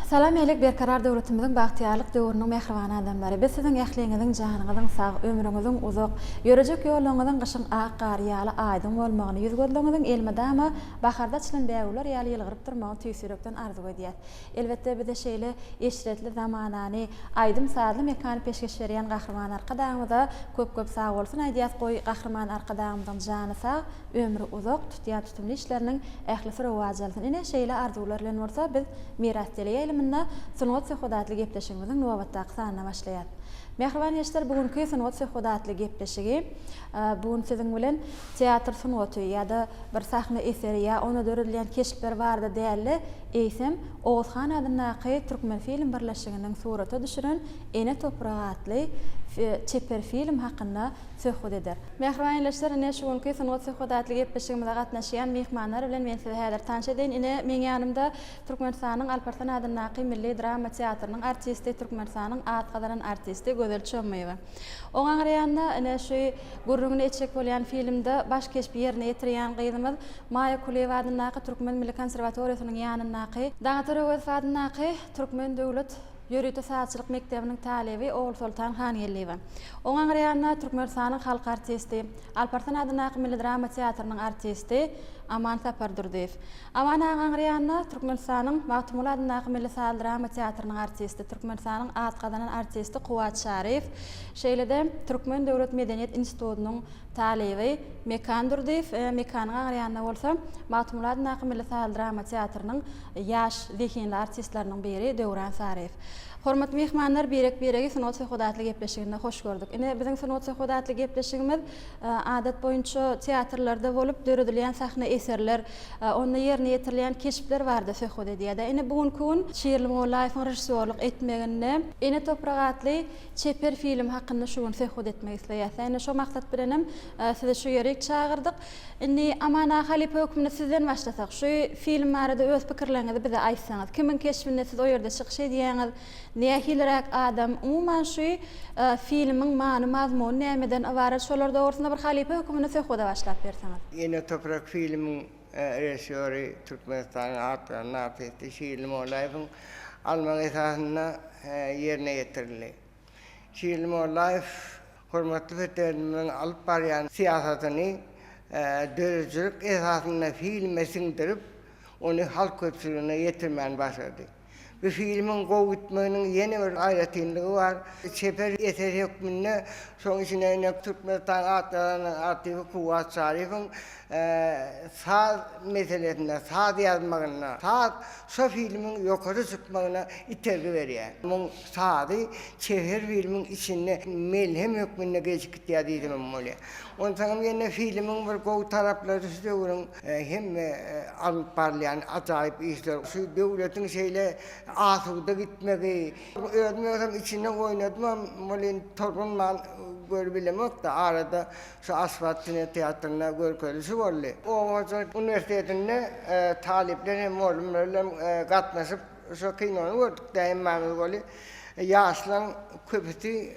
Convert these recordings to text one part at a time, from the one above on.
Salam elek berkarar döwletimizin bagtiyarlyk döwrüniň mehriban adamlary. Biz siziň ähliňiziň, janyňyzyň sag, ömrüňiziň uzak, ýörejek ýoluňyzyň gyşyň ak gar ýaly aýdym bolmagyny ýüzgödleňiziň elmedäme baharda çylan däwler ýaly ýylgyryp durmagy tüýsürekden arzu edýär. Elbetde biz de şeýle eşretli zamanany, aýdym sadly mekany peşkeş berýän gahrman arkadaşymyza köp sag bolsun aýdýas goý gahrman arkadaşymyzyň jany sag, ömrü uzak, tutýan tutumly işleriniň ähli rowajalsyn. Ine şeýle arzuwlar bilen bolsa biz miras delýär. Minna sunuat söhbätli gepleşigimizin nowatdaky sanyna başlaýar. Mehriban ýeşler, bugünkü sunuat söhbätli gepleşigi bugün siziň bilen teatr sunuaty ýa-da bir sahna eseri ýa ona döredilýän keşipler barda däli eýsem Oğuzhan adynaky türkmen film birleşiginiň suraty düşüren Ene Toprak adly çeper film hakynda söhbet eder. Mehriban ýeşler, ine şu günkü sunuat söhbätli gepleşigimizde gatnaşýan mehmanlar bilen men sizi häzir tanış edin. Ine meň ýanymda Türkmenistanyň Alparslan adynaky milli drama teatrynyň artisti, Türkmenistanyň atgadan artisti Gözel Çömmeýew. Oňa garaýanda ine şu gurrungyny içek bolýan filmde baş keşip ýerine ýetirýän gyzymyz Maya Kuleýew adynaky Türkmen Milli Konserwatoriýasynyň ýanynaky Dağatar Öwes adynaky Türkmen Döwlet Ýörüýte Saatçylyk Mekdebiniň talebi Oğul Sultan Hanyeliýew. Oňa garaýanda Türkmenistanyň halk artisti, Alparslan adynaky milli drama teatrynyň artisti Aman Sapar Durdiýew. Aman ağa garaýanda Türkmenistanyň Magtumul adynaky milli drama teatrynyň artisti, Türkmenistanyň atgadan artisti Kuwat Şaryf, şeýle-de Türkmen Döwlet Medeniýet Institutynyň talebi Mekan Durdiýew. Mekanyň garaýanda bolsa Magtumul adynaky milli drama teatrynyň ýaş zehinli artistleriniň biri Döwran Saryf. Hormatly mehmanlar, berek sunuat söhbätli gepleşiginde hoş gördük. Ine biziň sunuat söhbätli gepleşigimiz adat boýunça teatrlarda bolup döredilýän sahna eserler, onda ýerine ýetirilýän keşipler barda söhbet edýär. Ine bugünkü gün Şerli Mollaýewiň rejissörlük etmeginde Ene Toprak adly çeper film hakynda şu gün söhbet etmek isleýär. Ine şu maksat bilenim sizi şu ýerek çağırdyk. Ine Amana Halipe hökmüne sizden başlasak, şu film barada öz pikirleriňizi bize aýtsaňyz. Kimin keşfinde siz o ýerde çykyş edýäňiz? Nähilrak adam umuman şu filmiň many mazmuny nämeden ibaret şolar dogrusyna bir halipe hökmüne söhbet başlap berseňiz. Ene Toprak filmiň rejissöri Türkmenistanyň atgadan artisti Şerli Mollaýewiň almak esasyna ýerine ýetirildi. Şerli Mollaýew hormatly veteranlaryň alyp barýan siýasatyny döredjilik esasyna filme siňdirip onu halk köpçüligine ýetirmän başardy. Bu filmin gowutmagynyň ýene bir aýratynlygy bar. Çeper eser hökmünde soň içine Türkmenistan atgadan artisti Kuwat Şaryfyň saz meselesinde, saz ýazmagyna, saz şu filmiň ýokary çykmagyna itergi berýär. Bu sazy çeher filmiň içinde melhem hökmünde geçikdirýär diýdim bolýar. Ondan ýene filmiň bir gowut taraplary düşürüň hem alyp barýan ajaýyp işler. Şu döwletiň şeýle asuda gitmegi, özüm içinde oynadym, bolin torunman görbilemek de arada şu Asfalt Tiyatrosu'na görkölüsü boldy. Oğuzhan Üniversitesi'nde talipler molumlarla gatnaşyp şu kinony gördük daýym boldy. Ýaşlaryň köpüsi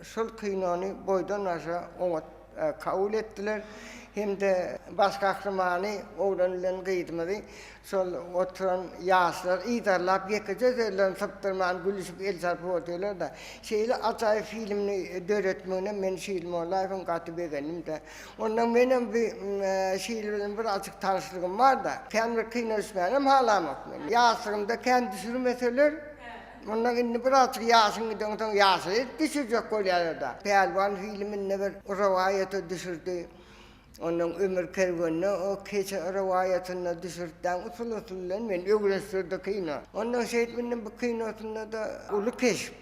şol kinony boydan aşa oňa kabul etdiler. Hem de baş gahrmany oğlan bilen gyýdmady. Şol oturan ýaşlar ýydarlap ýekejeden saptyrman gülüşip el sarpy oturlar da. Şeýle ajaýyp filmni döretmegine men Şerli Mollaýewiň gaty begenim de. Ondan menem bir şeýle bilen bir açyk tanışlygym bar da. Kendi kynasmanyň halamak men. Ýaşlarymda kendi sürmeseler ondan indi bir açyk ýaşyň gideňden ýaşy düşürjek bolýar da. Pelwan filminde bir rowaýaty düşürdi. Onun ömür kervanına o keçe rivayetinle düşürtten usul men öwresirde kino. Onun şeýitminin bu kinosunda da ulu keşip.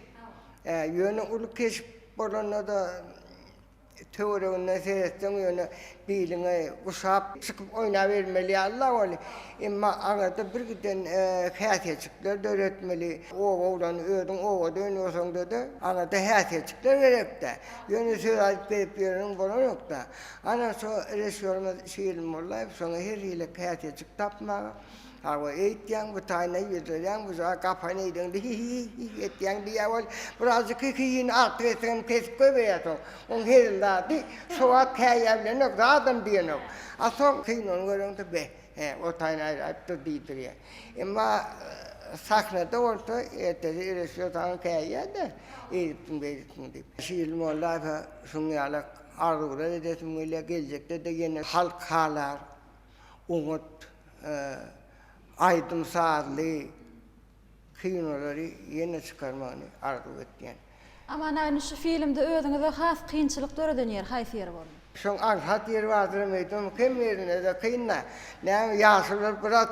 Ýöne ulu keşip bolanda da teoriýany seyretsen ýöne biline uşap çykyp oýnap bermeli Allah wali. Emma arada bir giden häsiýetçikler döretmeli. Oğlan ödün oğa dönýärsoň dedi. Arada häsiýetçikler gerekde. Ýöne söýäp berip ýören bolan ýok da. Ana şu rejissörimiz Şerli Mollaýew soňa her ýyly häsiýetçik tapmagy. Hawa eýtýän bu taýna ýetirýän bu gapany ýetirdi. Etýän diýär. Birazcık kiýin artretem kesip goýýardy. On herladi şowat käýärlerine adam diyen o. Ason kıynon görün de be. O tane ayıptır değildir ya. Ama sahnede orta ertesi iresiyotan kayaya da eğitim deyip. Şiirim olayfa sunyalak arzular edesim öyle gelecekte de yine halkalar, umut, aydın sağlığı, kıynoları yine çıkarmanı arzu ettiyen. Ama yani şu filmde özüňize has kynçylyklar ödenýär, haýsy ýeri boldy? Şoň anhat ýeri bardyr meýdum, kim ýerine de kynna. Näme ýaşylar biraz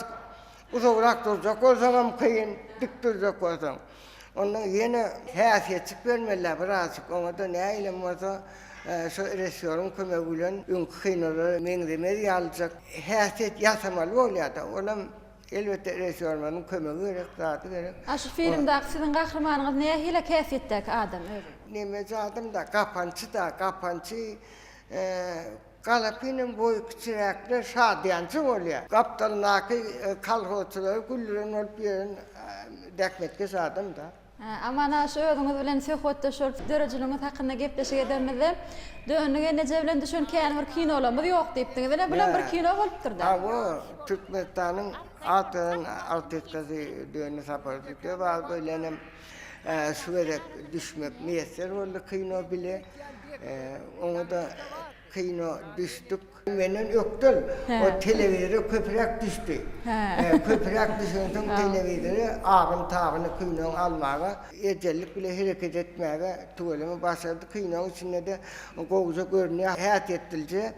uzakrak durjak bolsam kyn, dik durjak bolsam. Ondan ýene häsiýetçik bermeler birazcık, oňa da näýle bolsa şu restoran kömek bilen öňkü kynolary meňdeme ýaljak. Häsiýet ýasamaly bolýar da, olam elbette restoranın kömegi gerek, zatı gerek. Şu filmde sizin gahrymanyňyz nähile käfiýetdäki adam özi? Neme adam da kapançı Kalapinin boyu küçürekler şadiyancı bolýar. Kaptalnaky kalhotçylar güllüren olup ýeren dekmetke adam da. Ama şu özüňiz bilen söhbetde şu derejeliňiz hakynda gepleşik edemizde dönüge neje bilen düşen kän bir kinolarymyz ýok diýipdiňiz. Bilen bir kino bolupdyr da. Bu Türkmenistan'ın atın artistkası dönü sapardı. Bazı böylenem süverek düşmek miyeser oldu kino bile. Onu da kino düştük. Benim yoktul. O televizyonu köprek düştü. Köprek düşündüm televizyonu ağın tağını kino'nun almağa, ecellik bile hareket etmeye tuvalime başladı. Kino'nun içinde de kovuza görünüyor. Hayat ettilce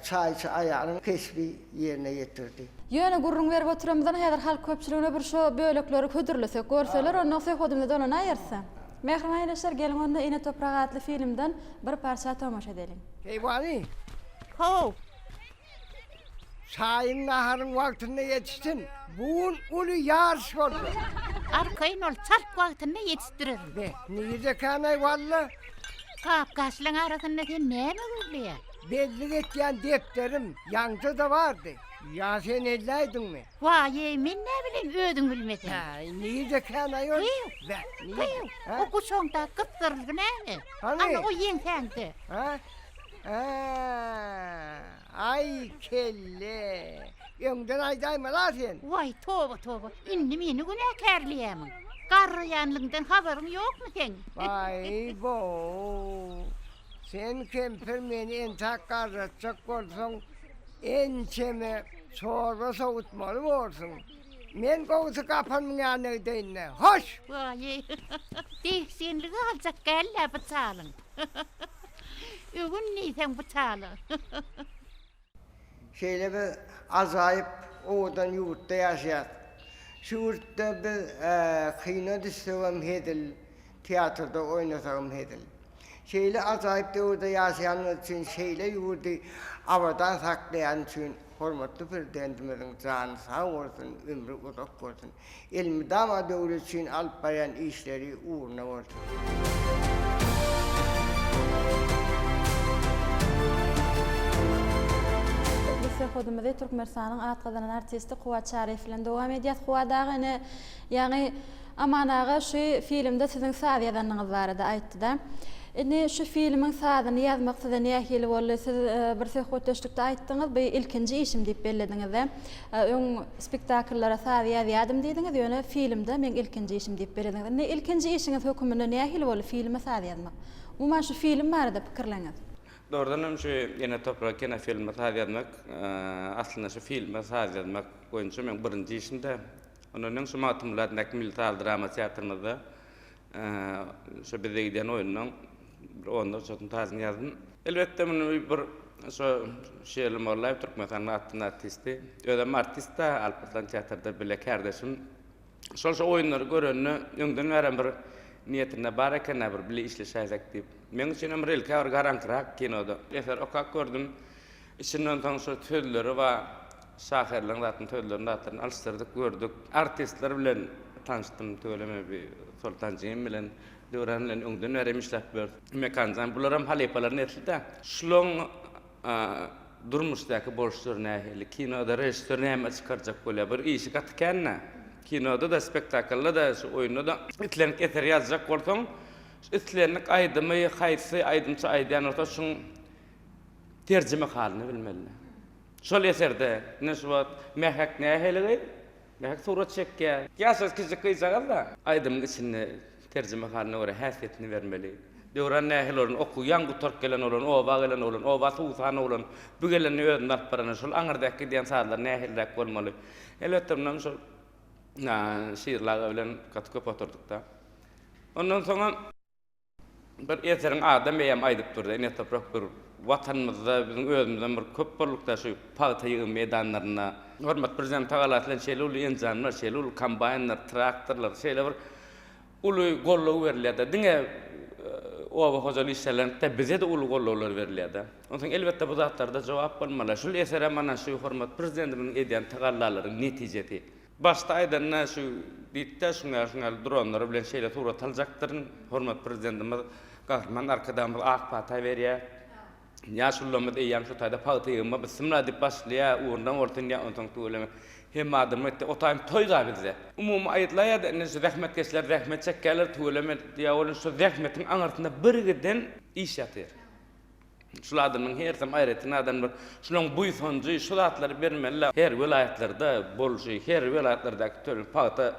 çayçı ayağının keşfi yerine getirdi. Ýöne gurrun berip oturamyzdan häzir halk köpçüligine bir şo bölekleri ködürlesek, görseler ondan söhbetimiz dolan aýyrsa. Mehrim aýlaşar gelin onda Ine Toprak adly filmden bir parça tomaşa edelim. Heyvani, Ho, çayın naharın vaktinde yetiştin. Bugün ulu yarış oldu. arkayın ol çarp vaktinde yetiştirir. Be, niye kanay valla? Kapkaşlığın arasındaki ne mi görülüyor? Belli etken defterim yancı da vardı. Ya sen elleydin mi? Vay yemin ne bileyim ödün bilmedin. Niye de kanay ol? Kıyım, Be, niye? kıyım. Ha? O kuşonda kıpkırılgın ne mi? Hani? Ana o yenkendi. Ha? Ay kelle. Önden aydayma la sen. Vay tövbe tövbe. İndim yeni günahkarlıyamın. Karı yanlığından haberin yok mu sen? Vay bo. Sen kemper beni entak karratacak olsan ençeme çorba soğutmalı olsun. Men kovusu kapanmın yanına deyinle. Hoş! Vay dehşinliği alacak gelle bıçalın. Ügün neysen bıçalı. Şeyle bir azayıp oğudan yurtta yaşayat. Şu yurtta bir kıyna düştüğüm hedil, tiyatroda oynatağım hedil. Şeyle azayıp da orada yaşayan için şeyle yurdu avadan saklayan için hormatlı bir dendimizin canı sağ olsun, ömrü uzak olsun. İlmi dama doğru için alıp bayan işleri uğruna olsun. Söhbetimizi Türkmenistanyň atgazanan artisti Kuwat Şarif bilen dowam edýär. Kuwat dagyny ýani amanaga şu filmde siziň saz ýazanyňyz bar edi aýtdy-da. Indi şu filmiň sazyny ýazmak size nähili boldy? Siz bir söhbetdeşlikde aýtdyňyz, bu ilkinji işim diýip bellediniz-de. Öň spektakllara saz ýazýardym diýdiňiz, ýöne filmde men ilkinji işim diýip berediňiz. Ne ilkinji işiňiz höküminde nähili boldy filme saz ýazmak? Umman şu film barada pikirleňiz. Doğrudan şu Ine Toprak yine filme saz yazmak, aslında şu filme saz yazmak boyunca men birinci işinde onun şu matımlarındaki militar drama tiyatromuzda şu bize giden oyunun onda çotun tazını yazdım. Elbette bunu bir şu şeýle mollap Türkmenistan'ın atın artisti, ödem artist da Alpatlan tiyatrda bile kardeşim. Şu oyunları görünü öňden veren bir niyetinde bar eken bir bile işleşäjek diýip. Men üçin ömrel kar garantyrak kinoda. Efer okak gördüm. İçinden taň şu tölleri we şahyrlaryň zatyn töllerini zatyn alıştyrdyk, gördük. Artistler bilen tanışdym, tööleme bir Sultanjym bilen Döwran bilen öňden berem işläp berdi. Mekanzan bularam halypalaryny etdi. Şuloň durmuşdaky bolşlar nähili kinoda rejissör näme çykarjak bolýar bir işi gatkenna. Kinoda da spektaklda da şu oyunda da itlenip eter ýazjak bolsaň itlenlik aýdymy, haýsy aýdymça aýdýan orta şuň tercüme halini bilmeli. Şol eserde ne şubat mehak ne heligi? Mehak surat çekke. Yaşas kızı kıysagal da aydımın içinde tercüme halini göre hasiyetini vermeli. Döwran nähelerin okuyan gutork gelen olan, oba gelen olan, oba suusan olan, bu gelen öýden alparana şol aňyrdaky diýen saatlar nähelek bolmaly. Elbetde mundan şol şiirlaga bilen köp oturdukda. Ondan soňra bir eserin adam beýem aýdyp durdy. Ene toprak bir watanymyzda, biziň özümizden bir köp bollukda şu paýtaýygy meýdanlaryna, hormat prezident tagalatlan şeýle uly enjanlar, şeýle uly kombaynlar, traktorlar, şeýle bir uly gollugy berilýär. Diňe oba hojal işlerinde bize de ulu gollawlar berilýär. Ondan elbetde bu zatlarda jogap bolmaly. Şol esere mana şu hormat prezidentimiň edýän tagallalaryň netijesi. Başta aýdanna şu diýdi şuňa dronlar bilen şeýle surat aljakdyryň hormat prezidentimiz gahman arkadan bir ak patay berýär. Ýaşullamy diýýän şu taýda paýtaýyma bismillah diýip başlaýar, urundan ortanya ondan tuýlamy. Hem adam etdi otaym toyga bizde. Umum aýtlaýar ene şu rahmetkeşler rahmet çekkeler tuýlamy diýýär şu rahmetiň aňartynda birgiden iş ýatyr. Şulardan her zaman aýretini adam bir şunyň buýsonjy şulatlary bermeli. Her vilayetlerde bolşy, her vilayetlerdeki türlü paýta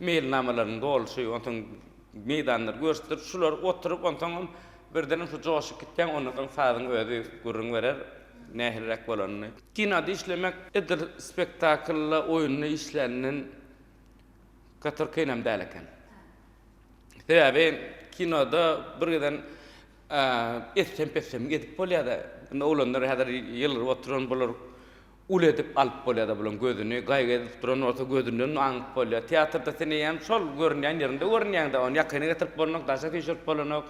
mailnamalaryny bolşy, ondan meýdanlar gösterip şular oturup ondan birden şu joşy gitgen onuň faýdasyny özi gurrun berer. Näherlek bolany. Kinoda işlemek edir spektaklla oýuny işlenen katar kynam däleken. Sebäbi kinoda birden etempesem gidip bolýar-da. Oğlanlar häzir ýyllar oturan bolar. Ul edip alyp bolýar-da bulan gözüni, gaýga edip duran orta gözünden aňyp bolýar. Teatrda seni hem şol görünýän ýerinde görünýän-de onu ýakyny getirip bolmak, daşa teşert bolanyk.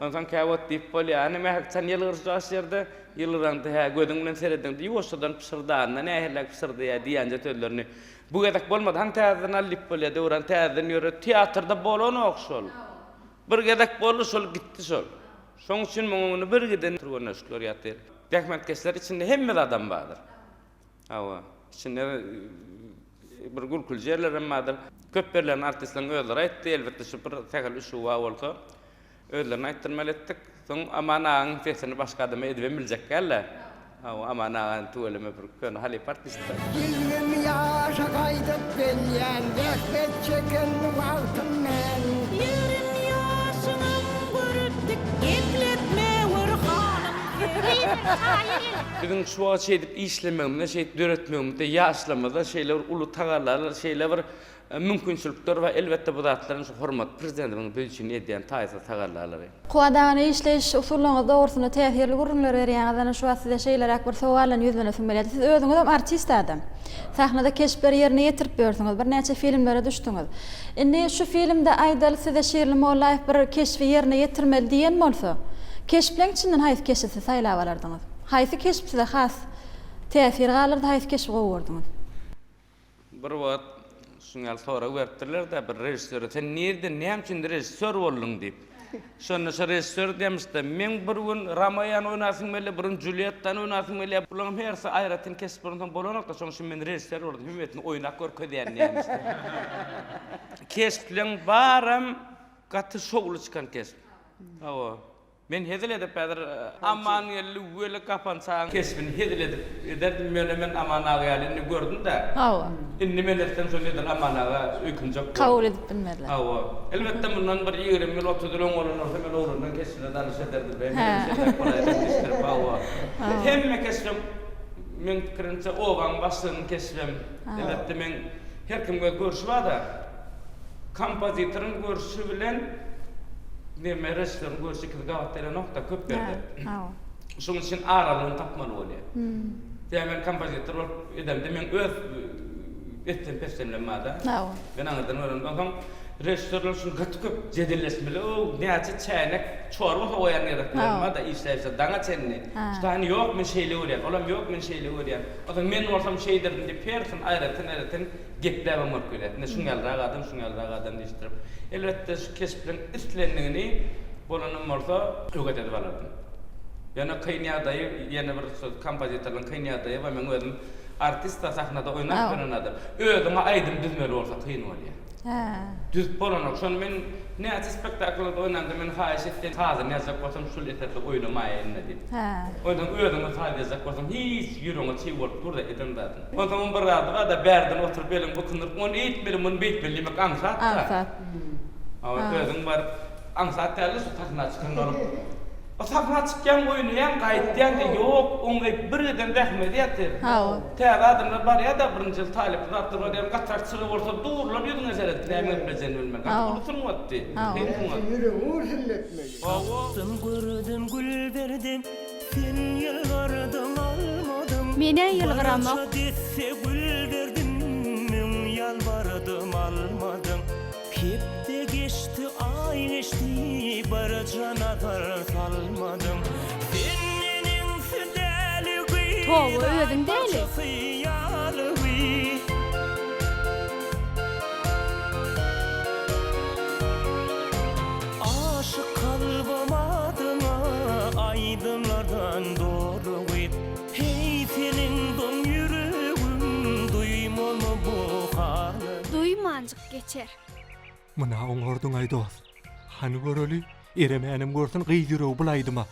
Ondan käwet diýip bolýar. Ane mehakçan ýyllar şaşyrdy. Ýyllarynda ha gözüň bilen seredin. Ýoşdan pişirdi, näherlek pişirdi ýa diýänje töllerini. Bu gedek bolmady. Han täzeden alyp bolýar, döwran täzeden ýöre teatrda bolan okşol. Bir gedek boldy şol gitdi şol. Şoň üçin muňuny bir geden turganaşlar ýatyr. Rahmetkeşler içinde hemme adam bardyr. Hawa, içinde bir gurkul jerler hemmadyr. Köp berlen artistlaryň özleri aýtdy, elbetde şu bir tägel işi bolsa, özlerini aýtdyrmaly etdik. Soň amanaň fesini başga adama edip biljek gelle. Hawa amanaň tuýlamy bir kön hali partista. 20 ýaşa gaýdyp gelýän rahmet çeken wagtym men. Ýerin ýaşynyň görüpdik, gepletme Orhanım. Biziň şu wagt edip işlemegimde, şeýle döretmegimde, ýaşlamada şeýle ulu tagallar, şeýle bir mümkinçilikler we elbetde bu zatlaryň şu hormat prezidentimiň büyüçini edýän taýsa tagallarlary. Kuadany işleş usullaryňyz dogrusyna täsirli gurrunlar berýän adana şu wagtda şeýler akbar sowalan ýüzlenip bilýär. Siz özüňiz hem artist adam. Sahnada keşpleri ýerine ýetirip berdiňiz, bir näçe filmlere düşdiňiz. Indi şu filmde aýdal size Şerli Mollaýew bir keşfi ýerine ýetirmeli diýen bolsa, keşpleň içinden haýsy keşfi saýlap alardyňyz? Haýsy keşp size has täsir galardy, haýsy keşfi gowurdyňyz? Bir wagt şuňal sonra beripdirler de bir rejissör sen nerden näçin rejissör boldun diýip. Şonu rejissör demişdi. Men bir gün Ramayan oynasym bile, bir Juliet'tan oynasym bile, bulan herse aýratyn kesipden bolanokda şoň üçin men rejissör boldum. Hümmetini oýnak görkezýän nämişdi. Kesiplen baram gaty şogly çykan kesip. Hawa. Men hedeledip bedir aman ýerli wele kapansaň kesbini hedeledip ederdim men aman agýalyny gördüm de. Hawa. Indi men etdim şonda aman aga öýkün jok. Kabul edip bilmediler. Hawa. Elbetde mundan bir 20 ýyl 30 ýyl oňolan men oğlundan kesbine danış ederdim. Ben şeýle kolaylaşdyrıp hawa. Hemme kesbim men pikirimçe owaň başlygyny kesbim. Elbetde men her kimge görüşýärda. Kompozitoryň görüşü bilen Neme restoran görüşükde gawatlara nokta köp berdi. Şoň üçin aralygyny tapmaly bolýar. Demek kompozitör edemde men öz etdim peslemlemada. Ben aňyrdan öğrendim. Restoran şun gaty köp jedilleşmeli. O näçe çänek çorba hoýan ýerler işlerse daňa çenni. Şuny ýok men şeýle görýär. Olam ýok men şeýle görýär. Adam men bolsam şeýdirdim diýip persyn aýratyn gepläp görýär. Ne şuňalra adam diýip. Elbetde şu kesiplerin üstlendigini bolanın bolsa öýgetip alardy. Ýa-ni kynýadaýy, ýene bir kompozitoryň kynýadaýy we men özüm artist da sahnada oynap bilen adam. Ödüňe aýdym düzmeli bolsa kyn bolýar. Düz bolanak. Şonu men näçe spektaklda oynandy men haýyş etdim. Hazır näçe bolsam şol etdi oynamaýyn diýip. Oýdan ödüňe taýdýa bolsam hiç ýüregiňe çy bolup durdy edemdi. Ondan bir rada da berden oturup belim bukunur. Onu eýtmedim, onu beýtmedim. Mek aňsat. Ödüň bar aňsat täli şu tahna çykan olup. O sahna çıkyan oyunu hem gaýtdan da yok, oňa birden rahmet ýetir. Täze adamlar bar ya da birinji ýyl talip zatlar bar, gatrakçyly bolsa durlap ýüzüňe seretdi, näme bilen bilmek. Ulutun watdy. Baktım gördüm gül verdim, sen yıllardan almadım. Mene yılgıramak. Gül verdim, men yalvardım almadım. Hep de geçti ay geçti, barcana dar salmadım. Senin fideli Towu ödüm deli. Aşık kalbim adına aydınlardan doğru git. Hey senin dom yüreğim duymama bu halı. Duymancık geçer. Mına oňorduň aýdybas. Hany göreli, eremänim görsen gyýdyrýog bulaydyma.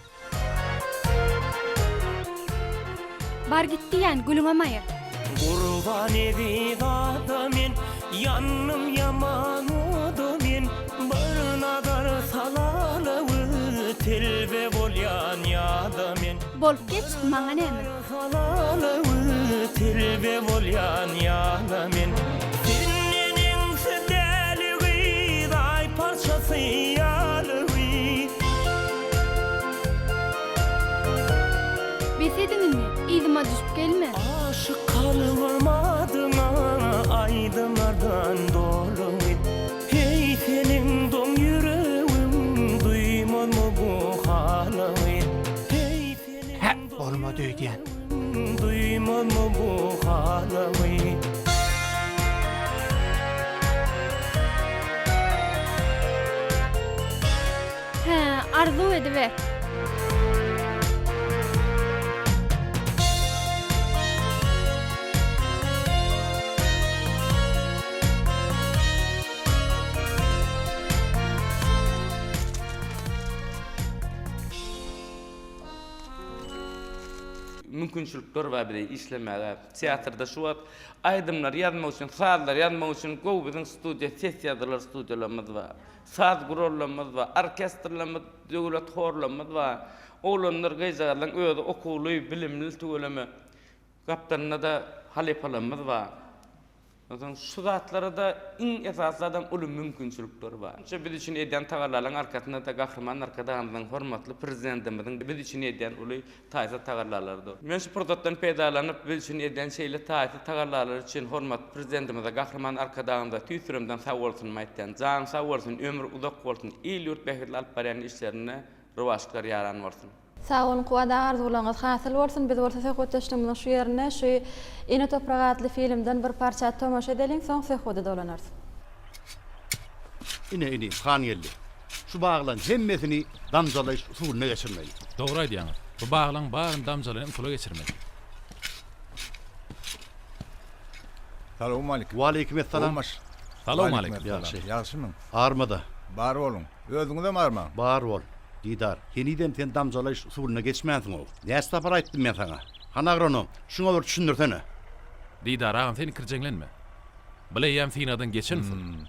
Bar gitdiýän gülüňe maýar. Kurban edip adamen, yanım yaman odamen. Bir nadar salalığı telbe bolyan yadamen. Bolup geç, maňa näme? Salalığı telbe bolyan yadamen. Senin sedeliği day parçası yalığı. Besedinmi? İzima düşüp gelme. Aşık kalmadıma aydınlardan dolu et. Hey senin dom yüreğim duymam bu halı et. Hey senin dom Olma döýdýän. duymam bu halı et. Arzu ediver. Mümkinçilikler var bile işlemäge. Teatrda şu wagt aýdymlar ýazmak üçin, sazlar ýazmak üçin gowy biziň studiýa sessiýalar studiýalarymyz bar. Saz gurullarymyz bar, orkestrlarymyz, döwlet horlarymyz bar. Olanlar gaýzalarlaryň özi okuly, bilimli tügeleme. Gapdanna da halepalarymyz bar. Ondan şu zatlara da iň esaslardan ulum mümkinçilikler bar. Biz üçin edýän tagarlaryň arkasynda da gahrman arkadaşymyzyň hormatly prezidentimiziň biz üçin edýän uly taýsa tagarlarlardyr. Men şu prototypdan peýdalanyp biz üçin edýän şeýle taýsa tagarlarlar üçin hormatly prezidentimize gahrman arkadaşymyza tüýsüremden sag bolsun maýtdan. Jan sag bolsun, ömür uzak bolsun, il ýurt behirli alyp barýan işlerine rowaşlar ýaran bolsun. Sağ olun, kuwada arzuwlaryňyz hasyl bolsun. Biz bolsa söhbetleşdigimiz şu ýerine şu Ene Toprak adly filmden bir parça tomaşa edeliň, soň söhbete dolanarys. Ine han geldi. Şu bağlan hemmesini damjalaş usulüne geçirmeli. Doğru aýdýaňyz. Bu baglaň baryn damjalaryň usuly geçirmeli. Salamu aleykum. Wa aleykum esselam. Salamu aleykum. Ýagşymy? Armada. Bar bolun. Özüňde barma? Bar bol. Didar. Heniden sen damjalaş usulüne geçmäňsiň ol. Näçe tapar aýtdym men sana? Han agronom, şuňa bir düşündirsene. Didar ağam seni kirjeňlenme. Bileýär finadan geçensin.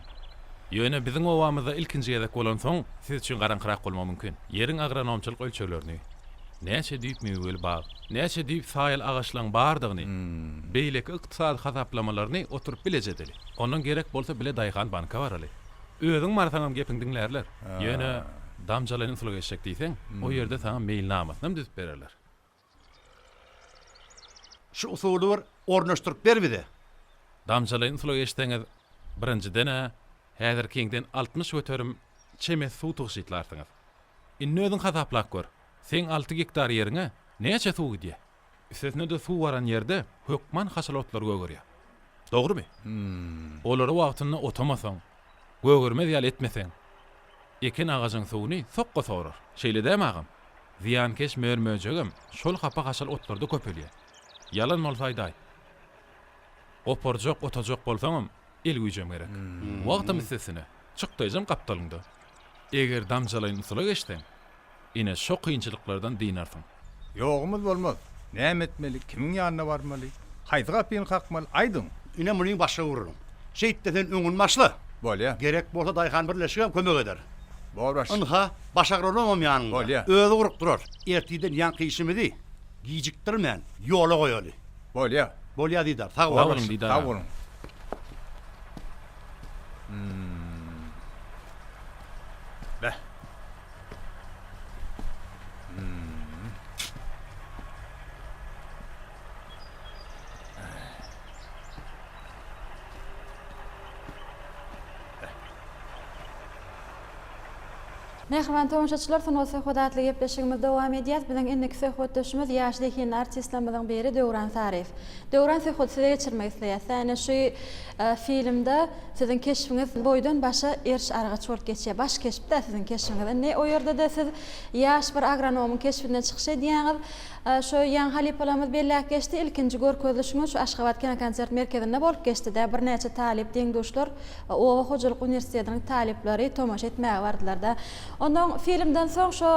Ýöne biziň owamyzda ilkinji ýerek bolan soň siz üçin garanqyrak bolmagy mümkin. Ýeriň agronomçylyk ölçeglerini, näçe düýp meýwel bag, näçe düýp saýal agaçlaryň bardygyny, beýlek ykdysady hasaplamalarını oturup bilejedili. Onuň gerek bolsa bile daýgan banka baraly. Özüň marsaňam gepin diňlerler. Ýöne damjalaryň usuly geçecek diýseň, o ýerde sana mailnamasyny düzüp bererler. Şu usuly bir ornaşdyryp ber bize. Damjalaryň usuly geçseňiz, birinjidene häzir kiňden 60 göterim çemes suw tugşytlarsyňyz. Inni özüň hasaplap gör. Sen 6 hektar ýeriňe näçe suw gidýär? Üstesine de suw baran ýerde hökman haşalotlar gögürýär. Dogrymy? Olary wagtyny otamasaň, gögürmez ýaly etmeseň, ekin ağaçyň suwuny sokka sorar. Şeýle däme agam? Ziyankeş mörmöjegim şol hapa haşal otlarda köpelýär. Yalan bolsa aýdaý. Oparjak, otajak bolsaňam el güýjem gerek. Wagtym sesine çykdyjam kaptalynda. Eger damjalaýyn usula geçdiň, ine şo kynçylyklardan diýnarsyň. Ýogumyz bolmaz. Näme etmeli? Kimiň ýanyna barmaly? Haýdy gapyny kakmaly? Aýdyň. Ine munyň başa ururum. Şeýtden öňün maşly. Bolýa. Gerek bolsa daýhan birleşigem kömek eder. Boraş. Ynha baş agronomam ýanyňda. Bolýa. Özü urup durar. Ertiden ýan kysymydy. Gijikdirmen, ýola goýaly. Bolýa. Bolýa diýdar. Sag Sag bol. bolun diýdar. Sag bolun. Bäh. Mehriban tomuşaçylar, soňra söhbetli gepleşigimiz dowam edýär. Biziň indiki söhbetdeşimiz ýaşly artistlerden biri Döwran Sarif. Döwran söhbet size geçirmek isleýär. Şu filmde sizin keşfiniz boýdan başa erş argaç bolup geçýär. Baş keşip de sizin keşfiniz. Ne o ýerde de siz ýaş bir agronomyň keşfine çykyş edýäňiz. Şu ýan halipalamyz belläp geçdi. İlkinji görkezleşiňiz şu Aşgabat Kino Konsert merkezinde bolup geçdi. De bir näçe talip deňdoşlar Owa Hojalyk Uniwersitetiniň talipleri tomaş etmäge bardylar da. Ondan filmden soň şu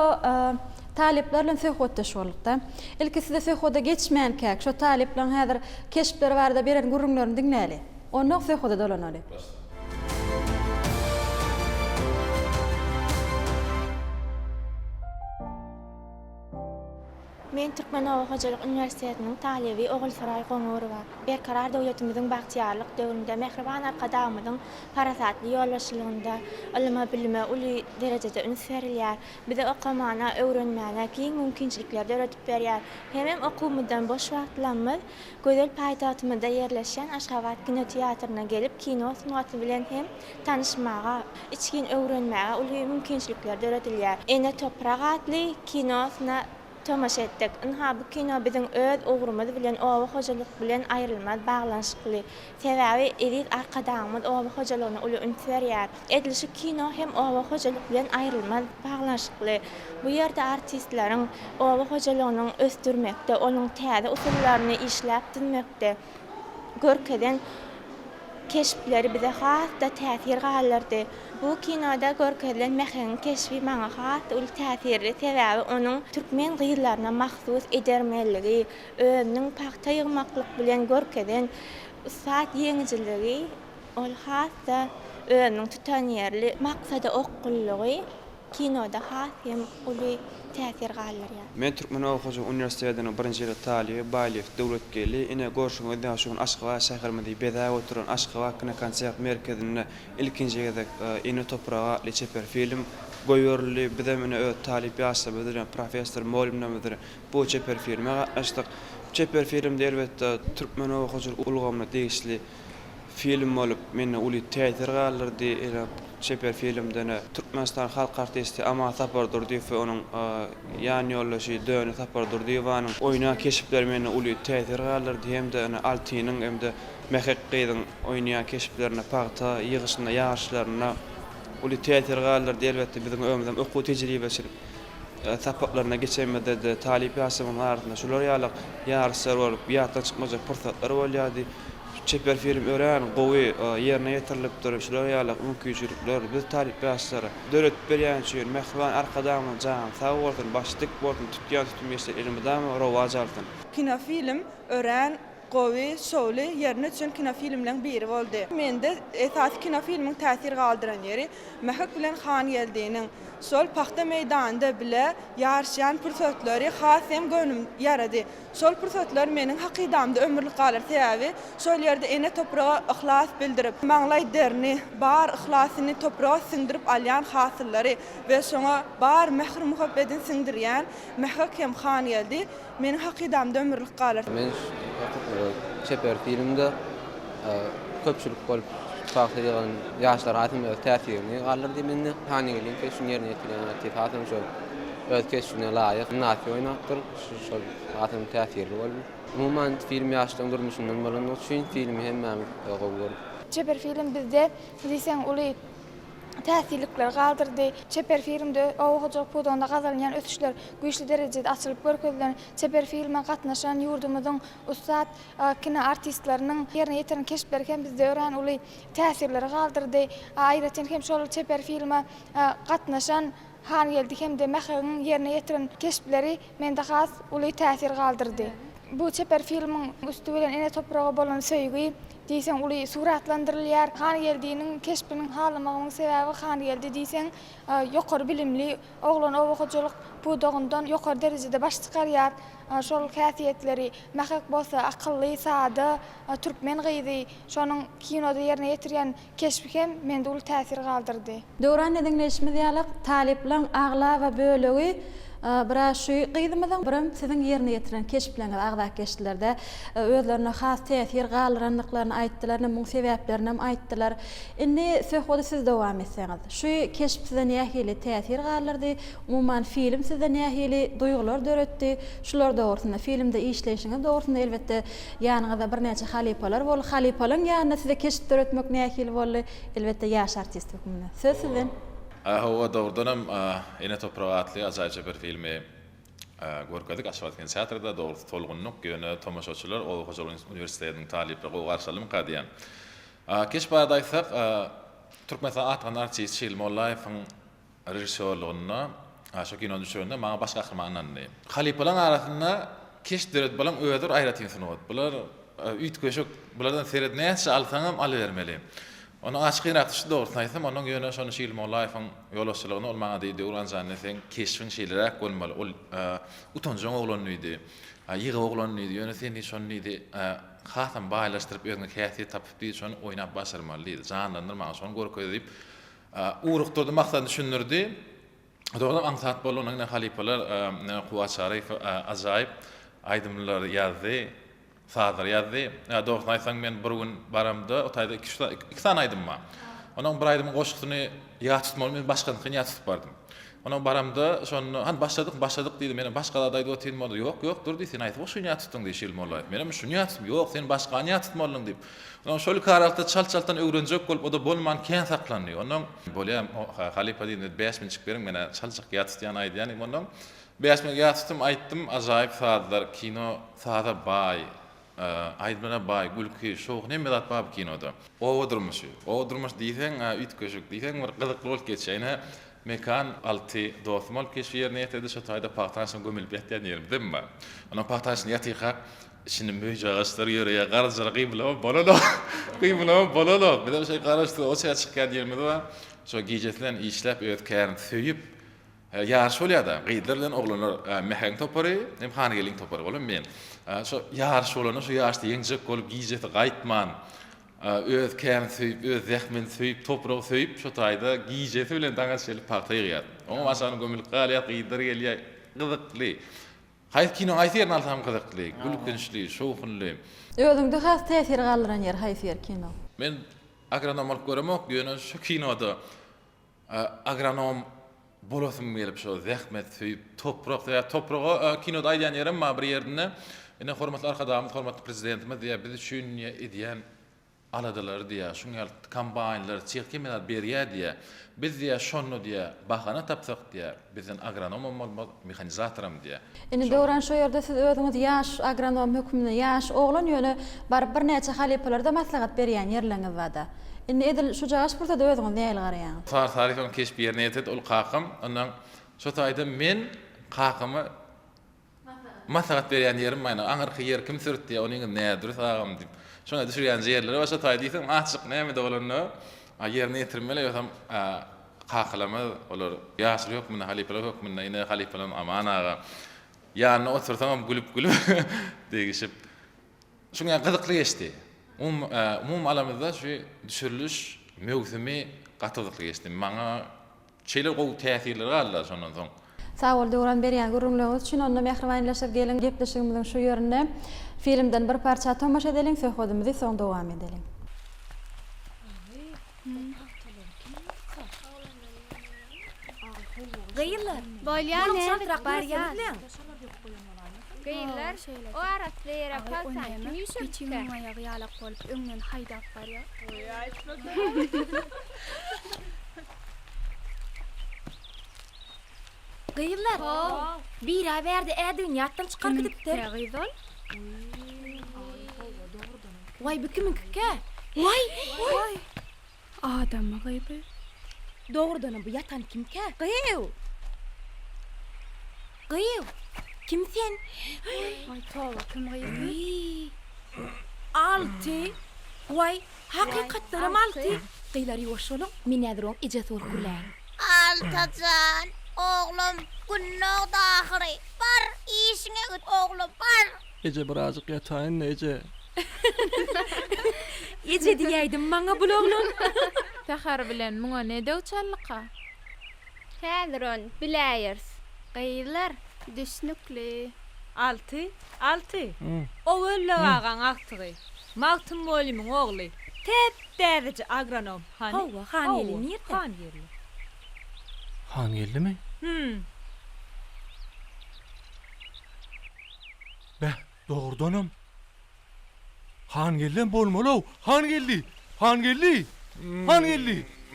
taliplerle söhbetdeş bolduk da. Ilki size söhbete geçmeýän käk, şu taliplerin häzir keşipleri barada beren gurrunlaryny diňläli. Ondan söhbete dolanaly. Men Türkmenow Hojalyk Uniwersitetiniň talibi Ogul Saray Goňory bar. Berkarar döwletimiziň bagtýarlyk döwründe mehriban arkadamyzyň parasatly ýolbaşçylygynda ilme bilime uly derejede üns berilýär. Bize okamana, öwrenmäne kiň mümkinçilikler öwretip berýär. Hemem okumydan boş wagtlarymyz gözel paýtagtymyzda ýerleşen Aşgabat Kino Teatryna gelip kino sanaty bilen hem tanyşmaga, içkin öwrenmäge uly mümkinçilikler öwretilýär. Ene toprak adly kinosuna tomaş etdik. Inha bu kino bizim öz ogrumuz bilen Owa Hojalyk bilen aýrylmaz baglanşykly. Sebäbi edit arkadamyz Owa Hojalygyny uly üns berýär. Edilşi kino hem Owa Hojalyk bilen aýrylmaz baglanşykly. Bu ýerde artistleriň Owa Hojalygyny östürmekde, onuň täze usullaryny işläp dinmekde görkeden keşpleri bize has da täsir galardy. Bu kinoda görkezlen meheň keşfi maňa has uly täsirli sebäbi onuň türkmen gyýylaryna mahsus edermelligi, özüniň pakta ýygmaklyk bilen görkeden usat ýeňjilligi, ol has da özüniň tutan ýerli maksady okkullygy kinoda has hem uly täsir galarýar. Men Türkmenow Hojalyk Uniwersitetiniň birinji ýyl talibi Baýlew döwletgeli ine görşüňizde şoň Aşgabat şäherinde beda oturan Aşgabat Kino Konsert merkezinde ilkinji ýerde ine toprağa leçeper film goýurly bize mene öz talip ýaşsa bilen professor Molimnamydyr. Bu çeper filme gatnaşdyk. Çeper filmde elbetde Türkmenow Hojalyk ulgamyna degişli film bolup meni uly täsir galardy. Çeper filmden Türkmenistan halk artisti Ama Sapar Durdiýew onuň ýan ýollaşy döwni Sapar Durdiýewanyň oýna keşipleri meni uly täsir galardy hem de Altynyň hem de Mehekkyň oýnaýan keşiplerine pakta ýygyşyna ýaşlaryna uly täsir galardy. Elbetde biziň ömrümizde okuw tejribesi sapatlaryna geçenmede de talip ýasymyň arasynda şular ýalyk ýarşlar bolup ýatdan çykmajak pursatlar bolýardy. Çeper film ören gowy ýerine ýetirilip durup şular ýalyk mümkinçilikler biz talip ýaşlara döwlet berýän üçin mehriban arkadamyň jan sag bolsun, başlyk bolsun, tutýan tutmýaşlar elimizden rowaj alsyn. Kino film ören gowy şowly ýerine üçin kino filmleň biri boldy. Mende esas kino filmiň täsir galdyran ýeri Mehek bilen Han geldiğiniň sol paxta meýdanynda bile ýarşýan pursatları has hem gönüm ýarady. Sol pursatlar meniň hakydamda ömürlik galar sebäbi şol ýerde ene toprağa ihlas bildirip, maňlay derni, bar ihlasyny toprağa siňdirip alýan hasıllary we şoňa bar mehr muhabbetin siňdirýän Mehek hem Han geldi. Meniň hakydamda ömürlik galar. Men çeper filmde köpçülik bolup fakirýan ýaşlar atymy täsirini galardy meni. Hani gelin keşin ýerine ýetilen tefatym şol öz keşine laýyk naty oýnapdyr. Şol atym täsirli boldy. Umuman film ýaşlaryň durmuşyndan bolan üçin filmi hemmem gowur. Çeper film bizde diýsen uly täsirlikler galdyrdy. Çeper filmde oğujak pudonda gazalyan ösüşler güýçli derejede açylyp görkezlen çeper filme gatnaşan ýurdumyzyň ustad kino artistleriniň ýerine ýetiren keşplerken bizde ören uly täsirleri galdyrdy. Aýratyn hem şol çeper filme gatnaşan han geldi hem de mähäň ýerine ýetiren keşpleri mende has uly täsir galdyrdy. Bu çeper filmiň üstü bilen ene toprağa bolan söýgü diýsen uly suratlandyrylýar. Han geldiğiniň keşpiniň halamagynyň sebäbi han geldi diýsen ýokary bilimli oglan owakyjylyk bu dogundan ýokary derejede baş çykarýar. Şol häsiýetleri mähäk bolsa akylly, sada, türkmen gyzy şonuň kinoda ýerine ýetirýän keşpi hem mende uly täsir galdyrdy. Döwran ediňleşmedi ýalyk talipleň agla we bölegi bira şu gyýdymyň birim siziň ýerine ýetiren keşpleriniň agda keşplerde özlerine has täsir galdyranlyklaryny aýtdylar, muň sebäplerini aýtdylar. Indi söhbeti siz dowam etseňiz. Şu keşp size nähili täsir galdyrdy? Umumyň film size nähili duýgular döretdi? Şular dogrusyna filmde işleşiňiz dogrusyna elbetde ýanyňyzda bir näçe halipalar bol. Halipalaryň ýanyna size keşp döretmek nähili boldy? Elbetde ýaş artist hökmünde. Söz sizin. Hova doğrudanam ene toprağa atlı ajaýyp bir filmi görkedik Aşgabatken teatrda doğrusu tolgunluk ýöne tomaşaçylar Oğuzhan Üniversitetiniň talipleri garşylym kadýan. Keş barada aýtsak Türkmenistan atgan artist Şil Mollaýewiň rejissörlüğünde şu kino düşüründe maňa baş gahrmanlandy. Halipalaryň arasynda keş döret bolan öýder aýratyn sunup. Bular üýtgeşik bulardan sered näçe alsaňam alybermeli. Onu açıqyrak şu doğrusu aýtsam, onuň ýöne şonu Şil Mollaýewiň ýoluşçylygyny ol maňa diýdi, ulan zanneseň keşfin şeýleräk bolmaly. Ol utanjak oglan idi. Ýygy oglan idi, ýöne sen şonu idi. Hasam baýlaşdyryp özüne häsiýet tapyp diýdi, şonu oýnap başarmaly idi. Janlandyrmagy şonu görkezip urukdurdy, maksadyny düşündirdi. Doğrudan aňsat bolanyň halipalar Kuwat Şaryf ajaýyp aýdymlar ýazdy. Sadar ýazdy. Doğrusu aýtsaň men bir gün baramda, o taýda 2 tane aýdym ma. Onuň bir aýdymyň goşgyny ýat tutmaly, men başganyny ýat tutup bardym. Onuň baramda şonu han başladyk diýdi, men başgalada aýdyp oturmady. Ýok, dur diýdi, sen aýtyp şunu ýat tutdyň diýdi Şil Mollaýew. Men şunu ýat tutdym. Ýok, sen başgany ýat tutmalyň diýip. Onuň şol karakter çal-çaltan öwrenjek bolup, o da bolman kän saklanýar. Onuň bolýar halipa diýdi, 5000 çyk beriň, men çaljak ýat tutýan aýdýan. Onuň 5000 ýat tutdym, aýtdym, ajaýyp sadlar, kino sada baý. Aýdmana baý, gülki, şoň nemedat bab kinoda. O durmuş diýsen, üýtgeşik diýsen, bir gyzykly bolup geçýär. Mekan alty dostmal keşf ýerine ýetdi, şo taýda paxtasyň gömülip ýatýan ýerim demmi? Ona paxtasyň ýatyka, şini möýje gaçlar ýöreýär, garajlar gyýmlap bolalo. Bir de şey garaşdyr, o çyka çykýan ýerimi de, şo gijeslen işläp öýtkärin söýüp ýarşy bolýar-da. Gyýdyrlan oglanlar mähäň topary, hem hanygeliň topary bolan men. Şo ýarşy bolany, şo ýaşdy ýeňjek bolup gijesde gaýtman. Öz kern söýüp, öz zähmin söýüp, toprag söýüp, şo taýda gijesi bilen daňa çelip paxta ýygýar. Oňa başany gömülip galýar, gyýdyr gelýär, gyzykly. Haýt kino aýtýaryň alsam gyzykly, gülkünçli, şowkunly. Özüňde has täsir galdyran ýer haýsy kino. Men agronom bolup göremok, ýöne şu kinoda agronom bolasym gelip şo zähmet söýüp, topraga kinoda aýdýan ýerim ma bir ýerinde. Ene hormatly arkadaşlarym, hormatly prezidentimiz diýär, biz şun edýän aladylar diýär, şuňa kombaýnlar, çyrkemeler berýär diýär. Biz diýär şonu diýär, bahana tapsak diýär, bizden agronom bolmaly, mexanizatoram diýär. Indi döwran şu ýerde siz özüňiz ýaş agronom hökmünde ýaş oglan ýöne bar bir näçe halipalarda maslahat berýän ýerleriňiz barda. Indi edil şu jaş burada da özüňiz näle garaýan? Tarifim keşp ýerine ýetdi, ol kakym, ondan şu taýda men kakymy maslahat berýän ýerim maýna, aňyrky ýer kim sürtdi, onuň nädir sagam diýip. Şuna düşürýän ýerleri başa taýdyysam açyk näme bolany ýerine ýetirmeli ýa-da kakylamy olar ýaşly hökmüne halipalar hökmüne ine halipalar amanaga ýanyna otursam gülüp degişip şuňa gyzykly geçdi. Umum alamyzda şu düşürülüş mewsimi gatyrlykly geçdi. Maňa çeýler gowy täsirleri galdylar şondan soň. Sağ ol döwran berýän gurulmagyňyz üçin onda mehribanlaşyp gelen gepleşigimiziň şu ýerine filmden bir parça tomaşa edelim, söhbetimizi soň dowam edelim. Gyýylar, bolýany barýar. Gyýylar, o aratlera paltan, kim ýüşüp çykyň aýagy ýalap bolup öňden haýdap barýar. Gıyıllar. Bir ay verdi dünyattan çıkar gidipdir. Gıyıl. Vay bu kimin kike? Vay. Adamı gıydı. Doğrudan bu yatan kim ki? Gıyıl. Kim sen? Ay tava kim gıydı? Altı. Vay hakikatlerim altı. Gıylar yoşulun. Min edron icat ol kulan. Altacan, oğlum günnoq dahiri. Bar işine git oğlum bar. Ece birazcık yatayın Ece. Ece diyeydim bana bu oğlum. Tahar bilen muňa ne döwçallyka? Häziron biläýärs. Gıylar düşnükli. Altı. O ölle ağan aktığı. Maltın Molly'min oğlu. Tep derece agronom. Hani? Hava han yeli nerede? Han yeli. Han geldi mi? Be, doğrudanam. Han geldi bolmalı. Han geldi. Han geldi.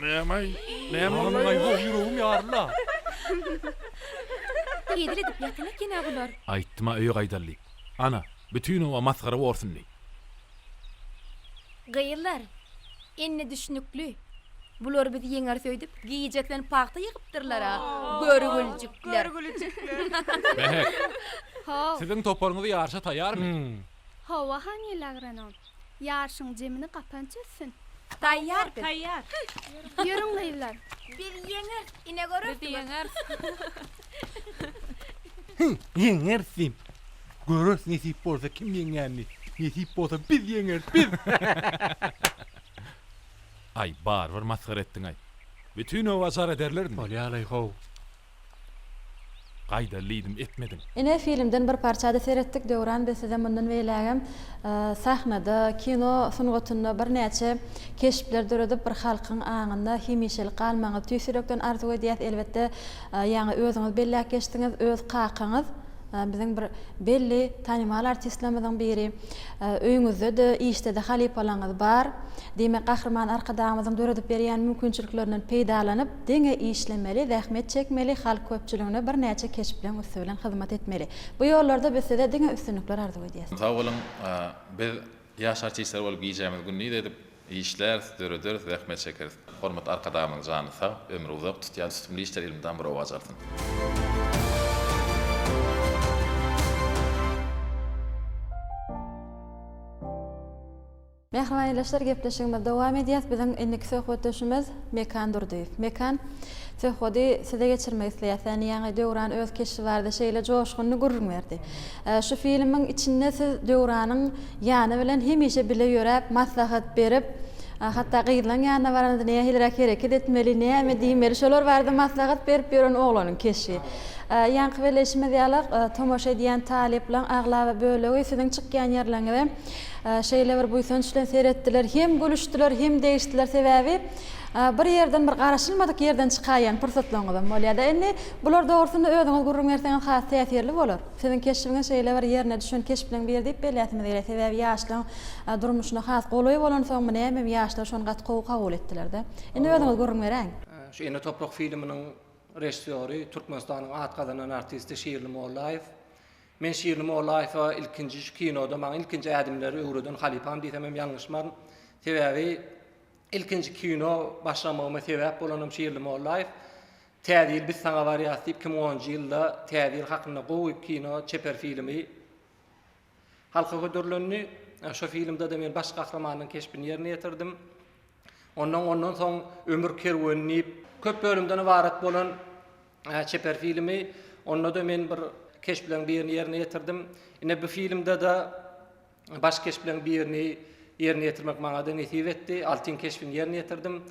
Näme? Ay, bu yüreğim yarla. Yedir edip yatana gene bular. Aýtma öýe gaýdally. Ana, bütün o masgara bolsundy. Gıyıllar. Enne düşnükli. Bular bizi yeňer söýdüp, giýjeklerini paýta ýygypdyrlar ha. Görgüljükler. Mehek. Ha. Siziň toparyňyzy ýarşa taýarmy? Hava han ýelagranom. Ýarşyň jemini gapan çetsin. Tayyar. Yürüň gıyıllar. Bir yeňer, ine görüp. Bir yeňer. Yeňersin. Görürs nesip bolsa kim yeňärni? Nesip bolsa biz yeňer, biz. Ay bar masgara etdiň ay. Bütün o azar ederlerdi. Bolýarly how. Gaýdallyydym etmedim. Ine filmden bir parçada seyretdik. Döwran besede mundan beýlägem sahnada, kino sungatynda bir näçe keşipler döredip bir halkyň aňynda hemişelik galmagy tüýsürekden arzu edýär. Elbetde ýa-ni özüňiz belläk geçdiňiz, öz qakyňyz. Bizim bir belli tanymal artistlerimizden biri. Öýüňizde de, işde de halipalaňyz bar. Demek kahraman arkadamyzyň döredip berýän mümkinçiliklerinden peýdalanyp, deňe işlemeli, zähmet çekmeli, halk köpçüligine bir näçe keşiplen usulen hyzmat etmeli. Bu ýollarda bizde deňe üstünlikler arzu edýär. Sawalym, biz ýaş artistler bolup giýjämiz günni edip işler, döredir, zähmet çeker. Hormat arkadamyň jany sag, ömrü uzak tutýan sütümli işler ilimden bir owaz alsyn. Mehriban ýerleşler gepleşigimiz dowam edýär. Biziň endiki söhbetdeşimiz Mekan Durdiýew. Mekan söhbeti size geçirmek isleýär. Ýa-ni Döwran öz keşi barda şeýle joşguny gurrun berdi. Şu filmiň içinde siz Döwranyň ýany bilen hemişe bile ýörep, maslahat berip, hatta gyýylan ýanyna baranda näme hilrak hereket etmeli, näme diýmeli, şolar barada maslahat berip ýören oglanyň keşi. Ýa-ni beleşime diýerler, tomoşa edýän talip bilen aglaba bölegi siziň çykýan ýerlerinde şeýle bir buýsançlan seyretdiler, hem gülüşdiler, hem değişdiler sebäbi bir yerden bir garaşylmadyk yerden çykaýan pursatlaryňyzdan bolýar. Indi bular dogrusyny özüňiz gurrun berseňiz has täsirli bolar. Siziň keşifiňiz şeýle bir ýerine düşen keşif bilen bir diýip bellätme diýer. Sebäbi ýaşlaryň durmuşyna has golaý bolan soň näme ýaşlar şonu gatqow kabul etdiler-de. Indi özüňiz gurrun beräň. Şu Ene Toprak filminiň rejissöri Türkmenistanyň at gazanan artisti Şirli Mollaýew. Men Şirli Mollaýewa ilkinji kinoda maň ilkinji adimleri öwreden halipam diýsem ýalňyşmar. Sebäbi ilkinji kino başlamagyma sebäp bolanam Şirli Mollaýew. Tädil biz saňa barýas diýip 2010-njy ýylda tädil hakynda gowy kino çeper filmi halka gödürlenni. Şu filmde de men baş kahramanyň keşpini ýerine ýetirdim. Ondan soň ömür kerwenini köp bölümden ibaret bolan çeper filmi. Onda da men bir keşp bilen birini ýerine ýetirdim. Ine bu filmde de baş keşp bilen birini ýerine ýetirmek maňa da nesip etdi. Altyn keşpini ýerine ýetirdim.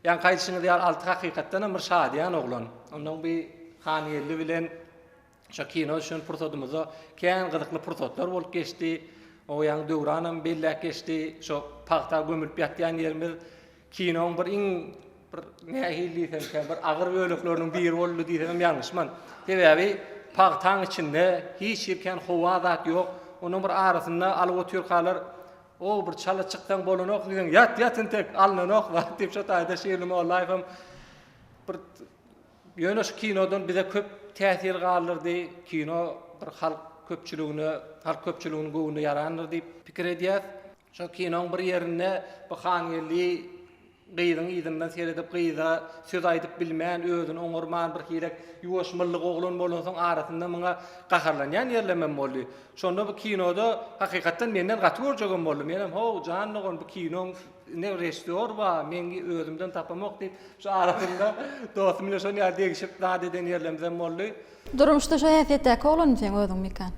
Ýani gaýdyşyňyz ýar altı hakykatdan bir şadyan oglan. Ondan bir haniyeli bilen şu kino şun pursatymyza kän gyzykly pursatlar bolup geçdi. O ýa-ni Döwranam belläk geçdi. Şu paýta gömülip ýatýan ýerimiz kinoň bir bir nähili diýsem bir agyr bölekleriniň biri boldy diýsem ýalňyşman. Sebäbi paýtaň içinde hiç ýerken howa zat ýok. Onuň bir arasynda alyp otyr kalar. O bir çala çykdan bolanok diýen ýat entek alnanok wagt diýip şu taýda Şirli Mollaýew bir ýöne şu kinodan bize köp täsir galyrdy, kino bir halk köpçülüğüne göwünde yaranır diýip pikir edýär. Şo kinoň bir ýerinde bu hanýerli gyýdyň ýyzyndan seredip gyýda söz aýdyp bilmän özüni oňurman bir hirek ýuwaşmyllyk oglan bolan soň arasynda muňa gaharlanýan ýerlemem boldy. Şonda bu kinoda hakykatdan menden gaty görjegem boldy. Menem ho janlygon bu kinoň ne rejissor ba mengi özümden tapamak diýip şu arasynda dostum bilen şonu ýerdegişip zat eden ýerlemden boldy. Durmuşda şu häsiýetdäki oglan sen özüň mikan?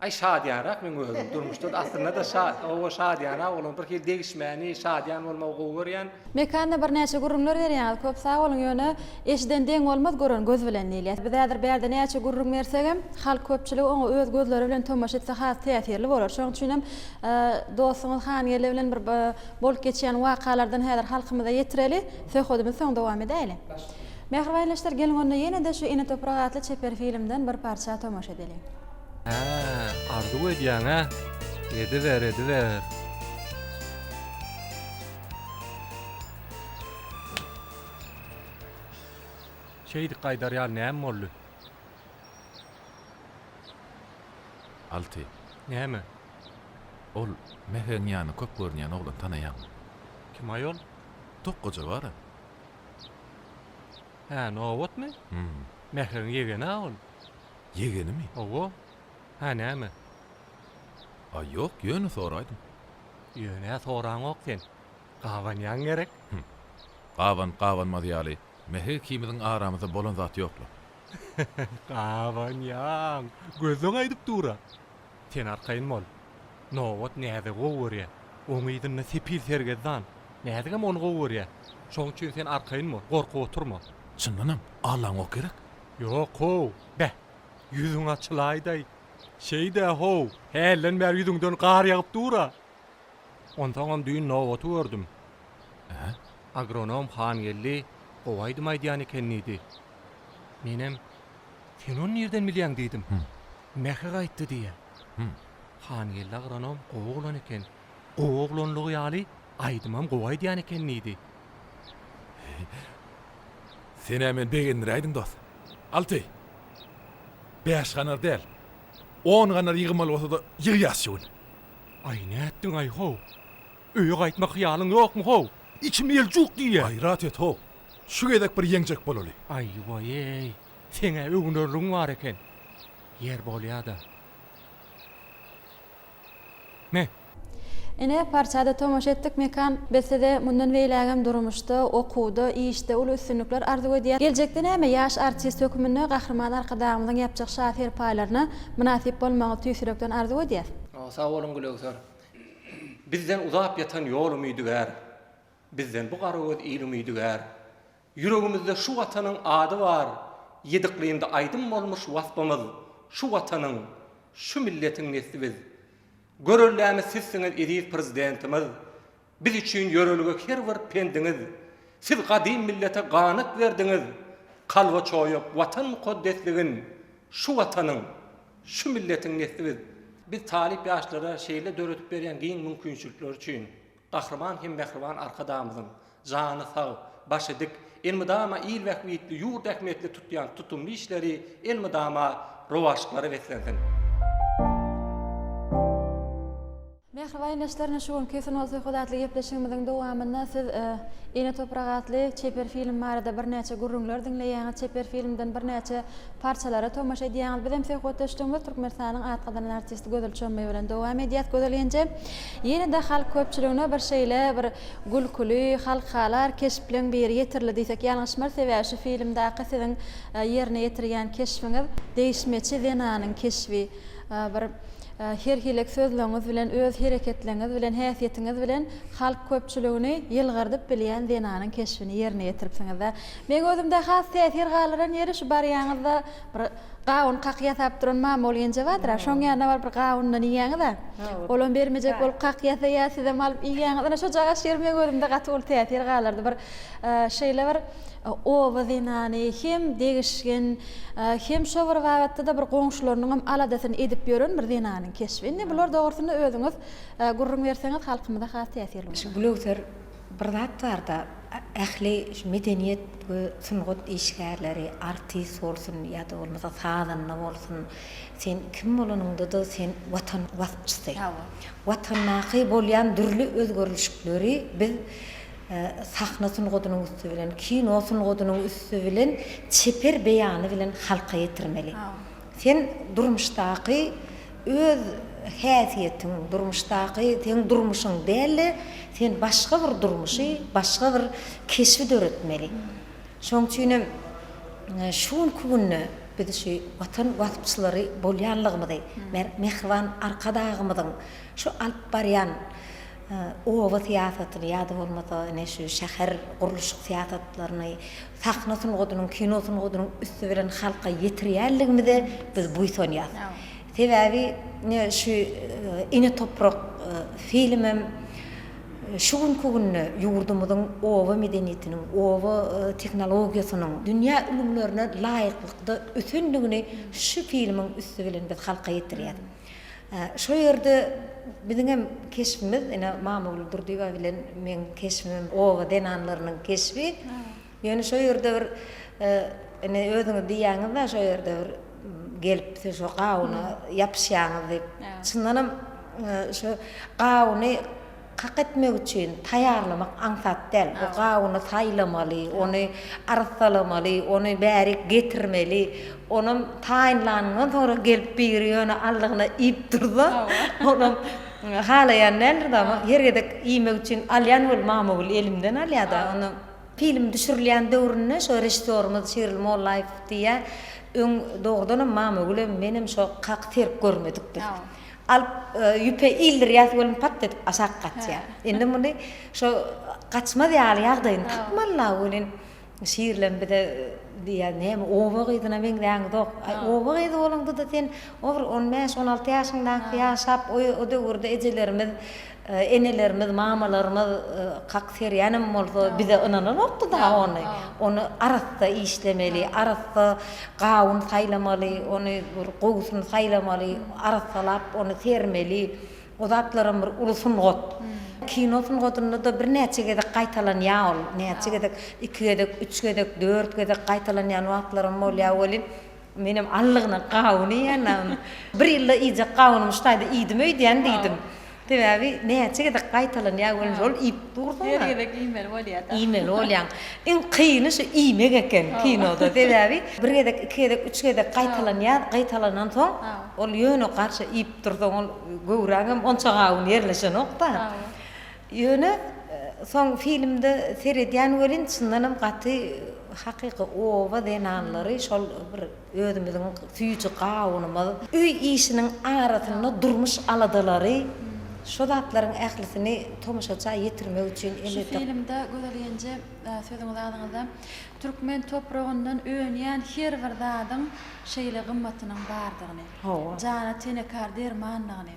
Ay şadyanrak men özüm durmuşda aslında da şadyana olan bir hil degişmäni şadyan bolmagy görýän. Mekanda bir näçe gurrunlar berýär. Köp sag bolun ýöne eşden deň bolmaz gören göz bilen näle. Bizädir berde näçe gurrun bersegem, halk köpçüligi oňa öz gözleri bilen tomaş etse has täsirli bolar. Şoň üçin hem dostumyz hanýerle bilen bir bolup geçýän wakalardan häzir halkymyza ýetireli, söhbetimiz soň dowam edeli. Mehribanlaşlar gelin onda ýene-de şu Ene Toprak adly çeper filmden bir parça tomaş edelim. Arzu edýän ha. Ediler. Şeydi gaýdarýar näme boldy? Alty. Näme? Ol mehen ýany köp görnýän oglan tanaýan. Kim aýol? Tokgoja bar. Ha, nowatmy? Mehen ýegeni ol. Yegenimi? Ogo. Ha, näme? Ay ýok, ýöne soraýdym. Ýöne soraň ok sen. Gawanýan gerek. Gawan madýaly. Mehe kimiň aramyzda bolan zat ýoklar. Gawanýan. Gözüň aýdyp dura. Sen arkaýyn bol. Nowat näde gowurýar. Oň ýydyna sepil sergezdan. Näde onu gowurýar. Şoň üçin sen arkaýyn bol, gorkup oturma. Çyndanam, alaň ok gerek. Ýok ho. Be. Yüzüň açylaýdy. Şeyde ho. Hellen ber yüzüňden gar ýagyp dura. Ondan düýün Nowat gördüm. Agronom hanýerli gowaýdym aýdýan ekenidi. Menem sen onu nerden bilýän diýdim. Mehe gaýtdy diýe. Hanýerli agronom gowaglan eken. Gowaglanlygy ýaly aýdymam gowaýdýan ekenidi. Sen hemen begendir aýdyň dost. Alty. 5 ganar del. 10 ganar ýygmaly bolsa da ýygýasyn. Ay näetdiň ay ho. Öýe gaýtmak ýalyň ýokmy ho? İçim el juk diýe. Ay rat et ho. Şu gedek bir ýeňjek bolaly. Ay vay. Seňe öňürlüň bar eken. Yer bolýada. Ne? Ene parçada tomaş etdik mekan besede mundan beýlägem durmuşda, okuwda, işde ulu üstünlikler arzu edýär. Geljekde näme ýaş artist hökümünde gahrman arkadagymyzyň ýapjak şahyr paýlaryna münasip bolmagy tüýsürekden arzu edýär. Sag bolun gülüksör. Bizden uzap ýatan ýol umydygär. Bizden bu gara göz il umydygär. Yüregimizde şu watanyň ady bar. Ýedikliğinde aýdym bolmuş wasbamyz. Şu watanyň, şu milletiň neslibiz. Görürlämiz sizsiňiz edip prezidentimiz. Biz üçin ýörelge her bir pendiňiz. Siz gadim millete ganyk berdiňiz. Kalwa çoýup watan mukaddesligin şu watanyň, şu milletiň neslibiz. Biz talip ýaşlara şeýle döretip berýän giň mümkinçilikler üçin gahrman hem mehriban arkadamyzyň jany sag, başy dik, elmydama il wagtly ýurt ähmetli tutýan tutumly işleri elmydama rowaşlary wetlensin. Mehribanlaşlaryna şu gün kesin olsa hodatly gepleşigimiziň dowamynda siz Ene Toprak adly çeper film barada bir näçe gurrunlar dinleýän, çeper filmden bir näçe parçalara tomaş edýän. Bizim söhbetleşdiğimiz Türkmenistanyň atgadan artisti Gözel Çömmeý bilen dowam edýär. Gözelýänce ýene-de halk köpçüligine bir şeýle bir gülküli halkalar keşplen bir ýetirli diýsek ýalňyşmar sebäbi şu filmdäki siziň ýerine ýetirýän keşfiňiz değişmeçi zenanyň keşfi bir her hilek sözleriniz bilen, öz hereketleriniz bilen, häsiýetiniz bilen halk köpçüligini ýylgyryp bilýän zenanyň keşfini ýerine ýetiripsiňiz. Men özümde has täsir galaran ýeri şu barýaňyzda bir gawun kakýa tap duran mam bolýanja badyr. Şoň ýerine bar bir gawundan ýeňiz. Olan bermejek bolup kakýa ýa size mal ýeňiz. Şu jaga şer men özümde gaty ol täsir galardy. Bir şeýle bir o zenany hem degişgen hem şu bir wagtda da bir goňşularynyň aladasyny edip ýören bir zenanyň keşfini. Bular dogrusyny özüňiz gurrun berseňiz halkymyza has täsirli. Şu blogter bir zat bar da ähli medeniyet we sungut işgärleri artist bolsun ýa-da bolmasa sadanna bolsun sen kim bolanыңda da sen watan wapçysy. Watannaqy bolýan dürli özgörüşleri biz sahna sungudynyň üstü bilen, kino sungudynyň üstü bilen çeper beýany bilen halka ýetirmeli. Sen durmuşdaky öz häsiýetiň, durmuşdaky sen durmuşyň däli, sen başga bir durmuşy, başga bir keşfi döretmeli. Şoň üçin şuň kunny biz şu watan wapçylary bolýanlygymyzy, mehriban arkadagymyzyň şu alp barýan owa tiýatratyny ýa-da bolmasa ne şu şäher guruluş tiýatratlaryny, sahna sungudynyň, kino sungudynyň üstü bilen halka ýetirýärligimizi biz buýsanýar. Sebäbi ne şu ine toprak filmim şugun kugunny ýurdumyzyň owa medeniýetiniň, owa teknologiýasynyň dünýä ülümlerine laýyklykda ösünligini şu filmiň üstü bilen biz halka ýetirýär. Şo ýerde biziň hem keşfimiz, ene Mamul Durdyga bilen men keşfimim owa denanlarynyň keşfi. Ýöne şo ýerde bir ene özüňi diýäňizde şo ýerde bir gelip şu gawuny ýapşýaňyz diýip. Çyndanam şu gawuny kak etmek üçin taýarlamak aňsat däl. Bu gawuny saýlamaly, ony arsalamaly, ony bärik getirmeli. Onuň taýinlanýan sonra gelip bir ýöne allygyna ip durdy. Onuň halaýan näldä, hergedek iýmek üçin alýan bol mamul elimden alýada. Onu film düşürilýän döwründe şo rejissörimiz Şeril Mollaýew diýe doğrudan mamul menim şo kak terk görmedik biz. Alp yüpe ildir ýazy bolan pat edip aşak gaçýar. Endi muny şo gaçma diýär ýagdaýyn tapmalla bolan şiirlen bide diýär näme owa gydyna men diýäň dok. Owa gydy bolanda da sen 15-16 ýaşyndan ýaşap o döwürde ejelerimiz, enelerimiz, mamalarymyz kak seriýanym bolsa bize ynananokdy da ony. Onu arasda işlemeli, arasda gawun saýlamaly, ony bir gowsunu saýlamaly, arasalap onu sermeli. O zatlarym bir ulusun got. Kino sungudyny da bir näçe gedek gaýtalanýar, näçe gedek 2 gedek, 3 gedek, 4 gedek gaýtalanýan wagtlarym bolýar bolin. Menim allygyna gawuny ýa-da bir ýylda iýje gawunum ştaýda iýdim öýdän diýdim. Sebäbi näçe gedek gaýtalanýar bolin şol ip durdy. Her gedek iýmel bolýar. Iýmel bolýar. En kyýyny şu iýmek eken kinoda. Sebäbi bir gedek, 2 gedek, 3 gedek gaýtalanýar, gaýtalanan soň ol ýöne garşy ip durdy, ol göwrägem onça gawun ýerleşenokda. Ýöne soň filmde seredýän welin çyndanam gaty hakyky owa denanlary şol bir özümiziň süýçi gawunymyz öý işiniň arasyna durmuş aladylary şo zatlaryň ählisini tomaşaça ýetirmek üçin Şu filmde gözelýänje sözüňizi adyňyzda türkmen topragyndan öňýän her bir zadyň şeýle gymmatynyň bardygyny, jana tene kardermanlygyny.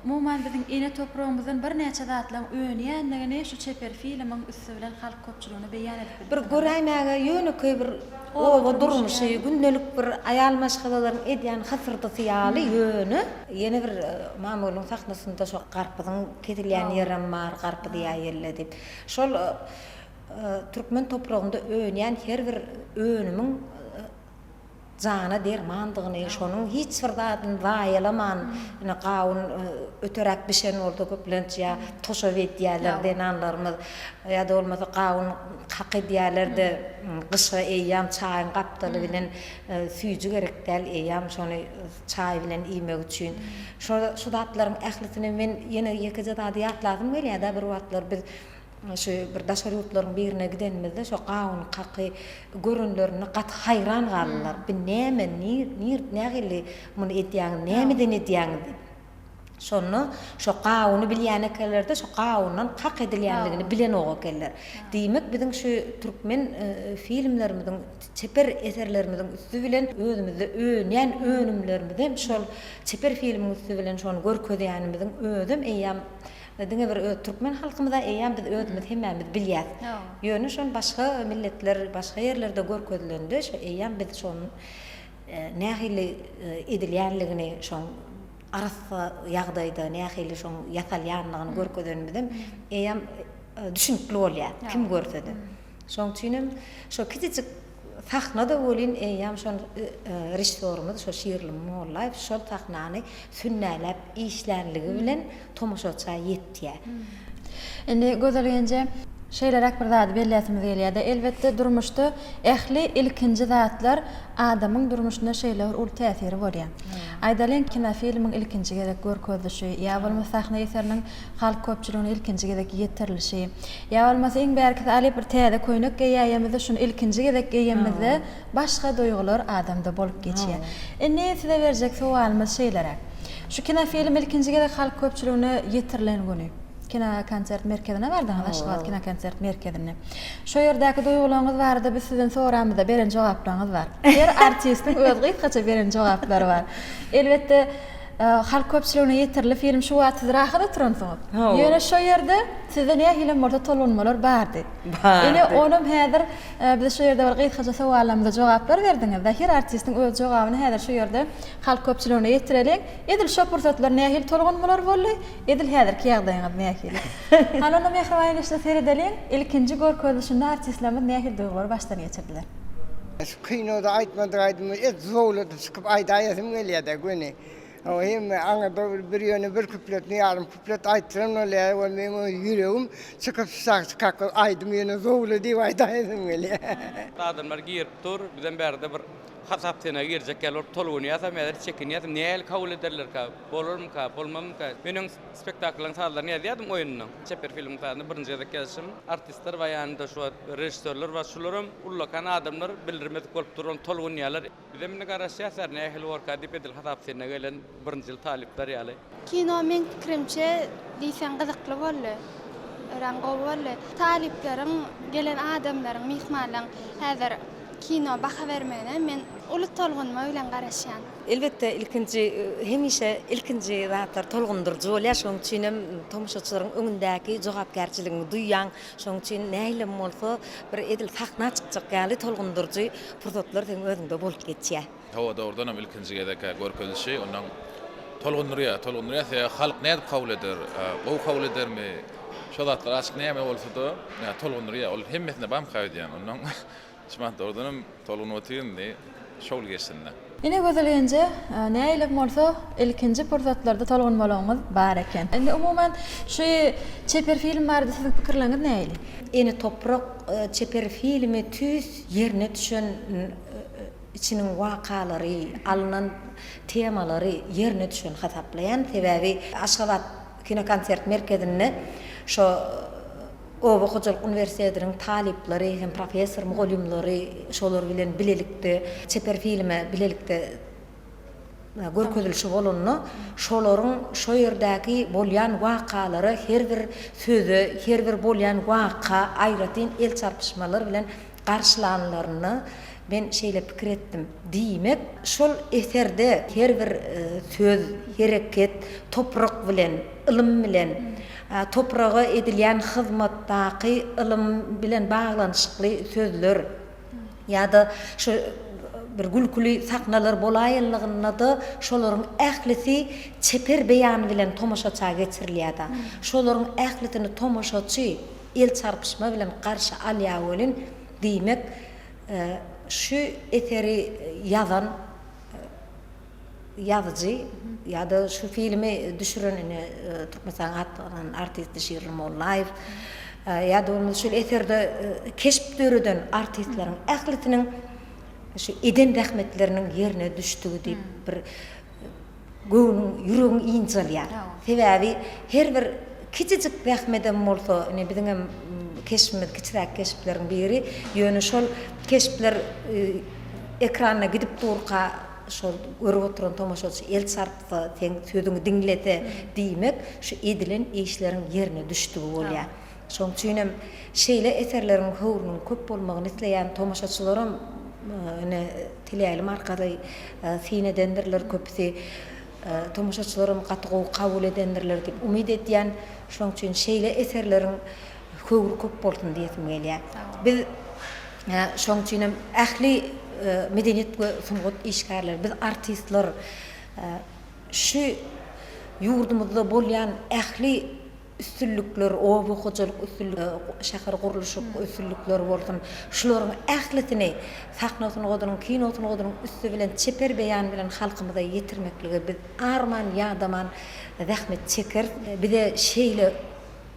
Umuman biziň ene topragymyzdan bir näçe zatlaryň öňýänligini şu çeper filmiň üstü bilen halk köpçüligini beýan edip. Bir göräýmäge ýöneköý bir owa durmuşy, gündelik bir aýal maşgalalaryň edýän hasyrda syýaly ýöne. Ýene bir mamuluň sahnasynda şo garpydyň ketilýän ýerim bar, garpy diýär ýerle dip. Şol türkmen topragynda öňýän her bir önümiň jana dermandygyny, şonuň hiç bir zadyny vaýalaman, ine gawun öterek bişen boldy köplençe toşa edýärler denanlarymyz, ýa-da bolmasa gawun kak edýärlerde gysga eýýäm çaýyň gapdaly bilen süýjü gerekdäl eýýäm şonu çaý bilen iýmek üçin. Şu zatlaryň ählisini men ýene ýeke zady ýatladym gelýär-de bir wagtlar biz şu bir daşary ýurtlaryň birine gidenimizde şu gawun kaky görünlerini gat hayran galdylar. Bir näme, nägili muny edýäň, nämeden edýäň diýip. Şonu şu gawuny bilýän ekenlerde şu gawundan kak edilýänligini bilen oga keller. Diýmek biziň şu türkmen filmlerimiziň, çeper eserlerimizin üstü bilen özümizde öňýän önümlerimiz şol çeper filmiň üstü bilen şonu görkezýänimiziň özüm eýýäm diňe bir türkmen halkymyza eýýäm biz özümiz hemmämiz bilýär. Ýöne şon başga milletler, başga ýerlerde görkezilende şu eýýäm biz şonu nähili edilýänligini şon arasy ýagdaýda nähili şoň ýasalýanlygyny görkezýänmizden eýýäm düşünikli bolýar. Kim görsedi? Şoň üçinem şo kiçik sahnada bolin eýam şol rejissorumyz şo Şiirli Mollaýew şol sahnany sünnäläp işlärligi bilen tomoşaça ýetdi. Indi gözelgence şeyler bir zat belläsimiz gelýär. Elbetde durmuşda ähli ilkinji zatlar adamyň durmuşyna şeyler ul täsiri bolýar. Aýdalen kino filmiň ilkinji gerek görkezişi, ýa bolmasa sahna eseriniň halk köpçüligine ilkinji gerek ýetirilişi, ýa bolmasa iň bärki alyp bir täze köýnek geýýärmizde şunu ilkinji gerek geýýärmizde başga doýgular adamda bolup geçýär. Indi size berjek sowalymyz şeylere. Şu kino film ilkinji gerek halk köpçüligine ýetirilen günü kino konsert merkezine bardyňyz, Aşgabat kino konsert merkezine. Şo ýerdäki doýgularyňyz barada biz sizden soramyzda beren jogaplaryňyz bar. Her artistň öz gyýtgaça beren jogaplary bar. Elbetde halk köpçüligine ýetirilip film şu wagt siz rahat oturansyňyz. Ýöne şo ýerde sizden nähile morda tolunmalar bardy. Ene onum häzir biz şo ýerde bir gyýtgaça sowalarymyza jogaplar berdiňiz. Her artistň öz jogabyny häzir şo ýerde halk köpçüligine ýetirelek. Edil şo pursatlar nähile tolunmalar boldy. Edil häzirki ýagdaýyňyz nähile. Hanana mehriban işte seredeliň ilkinji görkezişinde artistlerimiz nähile doýgular başdan geçirdiler. Şu kinoda aýtmadyk et zowlady çykyp aýdaýasym gelýär-de güni. O hem aňa bir ýöne bir kupletni ýarym kuplet aýtdyrym bolýar, we meniň ýüregim çykyp kakak aýdym ýöne zowlady diýip aýdaýasym gelýär. Adamlar girip dur, bizden bärde bir hasap tene girecek gelip tolgun ýasam eder çekinýär, näil kabul ederler ka, bolurmy ka, bolmamy ka. Meniň spektaklyň saatlaryny ýazýardym oýunyň. Çeper film saatlaryny birinji ýerde gelişim. Artistler we ýanynda şu rejissörler we şularym ullakan adamlar bildirmedik bolup duran tolgun ýalar. Bizden meni garaşýasar nähili worka diýip edil hasap tene gelen birinji talipler ýaly. Kino men pikrimçe diýsen gyzykly boldy. Rango boldy. Taliplerim gelen adamlaryň mehmanlaryň häzir kino baha vermene men uly tolgunma bilen garaşýan. Elbette ilkinji hemişe ilkinji zatlar tolgundurjy bolýar. Şoň üçinem tomoşaçylaryň öňündäki jogapkärçiligini duýýan, şoň üçin nähile bolsa bir edil sahna çykjak ýaly tolgundurjy pursatlar teň özüňde bolup geçýär. Hawa dogrudan ilkinji gerek görkezişi, onuň tolgundurýar, halk näde kabul eder, bu kabul edermi? Şo zatlar aşk näme bolsa-da, tolgundurýar, ol hemmesine bam kaýdýan. Onuň şuman dogrudan tolguny otyny şol geçsinler. Ine gözelgence näile bolsa ilkinji pursatlarda tolgunmalaryňyz bar eken. Endi umuman şu çeper film barada siziň pikirleriňiz näile? Eni toprak çeper filmi tüz ýerine düşen içiniň wakalary, alynan temalary ýerine düşen hasaplayan sebäbi Aşgabat kino konsert merkezinde şo Oba Hocalyk Üniversitetiniň talipleri hem professor mugallimleri şolar bilen bilelikde çeper filme bilelikde görkezilişi bolunny şolaryň şo ýerdäki bolýan wakalary her bir söze, her bir bolýan waka aýratyn el çarpyşmalar bilen garşylanlaryny ben şeýle pikir etdim. Diýmek şol eserde her bir söz, hereket toprak bilen, ilim bilen toprağa edilýän hyzmatdaky ilim bilen baglanşykly sözler ýa-da şu bir gülküli sahnalar bolaýanlygyna da şolaryň ählisi çeper beýan bilen tomoşaça geçirilýär. Şolaryň ählitini tomoşaçy el çarpyşma bilen garşy alýar bolan diýmek şu eseri ýazan ýazyjy ýa-da şu filmi düşüren Türkmenistan atlanan artist Şiirli Mollaýew ýa-da şu eserde keşpdörüden artistleriň ählitiniň şu eden rahmetleriniň ýerine düşdügi diýip bir göwnüň ýüregiň ýynjalýar. Sebäbi her bir kiçijik rahmetem bolsa, ene biziň keşpimiz kiçiräk keşpleriň biri ýöne şol keşpler ekrana gidip durka şol görüp oturan tomoşaçy el çarpsa sen sözüňi diňlete diýmek şu edilen işleriň ýerine düşdügi bolýar. Şoň üçinem şeýle eserleriň howrunyň köp bolmagyny isleýän tomoşaçylarym ene teleýaly markada sinedendirler köpsi tomoşaçylarym gatygy kabul edendirler diýip umyt edýän. Şoň üçin şeýle eserleriň howru köp bolsun diýesim gelýär. Biz şoň üçinem ähli medeniýet we sungat işgärler, biz artistler şu ýurdumyzda bolýan ähli üstünlükler, obu hocalyk üstünlük, şäher guruluşy üstünlükleri bolsun. Şularyň ähletini, sahnasyny godaryň, kinosyny godaryň üstü bilen çeper beýan bilen halkymyza ýetirmekligi biz arman ýadaman zähmet çeker. Bize şeýle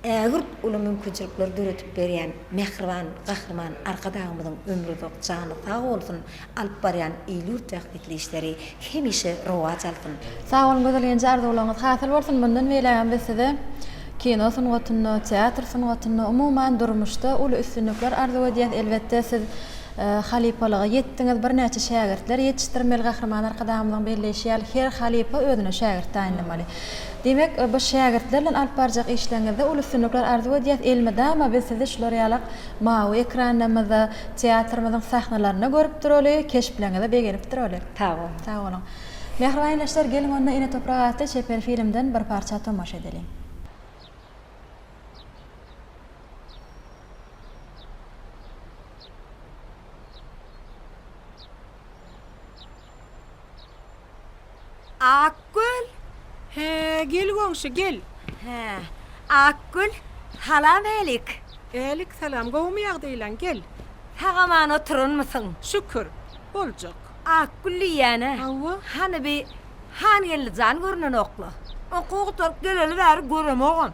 ägir uly mümkinçilikler döretip berýän mehriban, gahrman arkadaşymyzyň ömrüde jany sag bolsun, alyp barýan iýlür tähkitli işleri hemişe rowaj alsyn. Sag bolun gözel ýene arzuwlaryňyz hasyl bolsun. Bundan beýle biz size kino sunuwatyny, teatr sunuwatyny, umuman durmuşda uly üstünlikler arzu edýän. Elbetde siz halipalyga ýetdiňiz, bir näçe şägirdler ýetişdirmeli gahrman arkadaşymyzyň belleşýär. Her halipa özüne şägird taýinlamaly. Demek bu şägirdlerle alyp barjak işleňizde uly üstünlikler arzu edýär. Elmedäme biz sizi şular ýalyk mawy ekranlarymyzda, teatrymyzyň sahnalaryna görüp duraly, keşpleňize begelip duraly. Sag bolun. Mehriban ýaşlar, gelin onda ine topragata çeper filmden bir parça tomaşa edelim. Akgül. He, gel goňşy, gel. He. Akgül, salam elik. Elik salam, gowmy ýagdaýlan, gel. Hagaman oturunmysyň? Şükür, boljak. Akgül ýene. Hawa, hany bir hanýelli jan görünen okla. Okugy torp geleli bäri göremegem.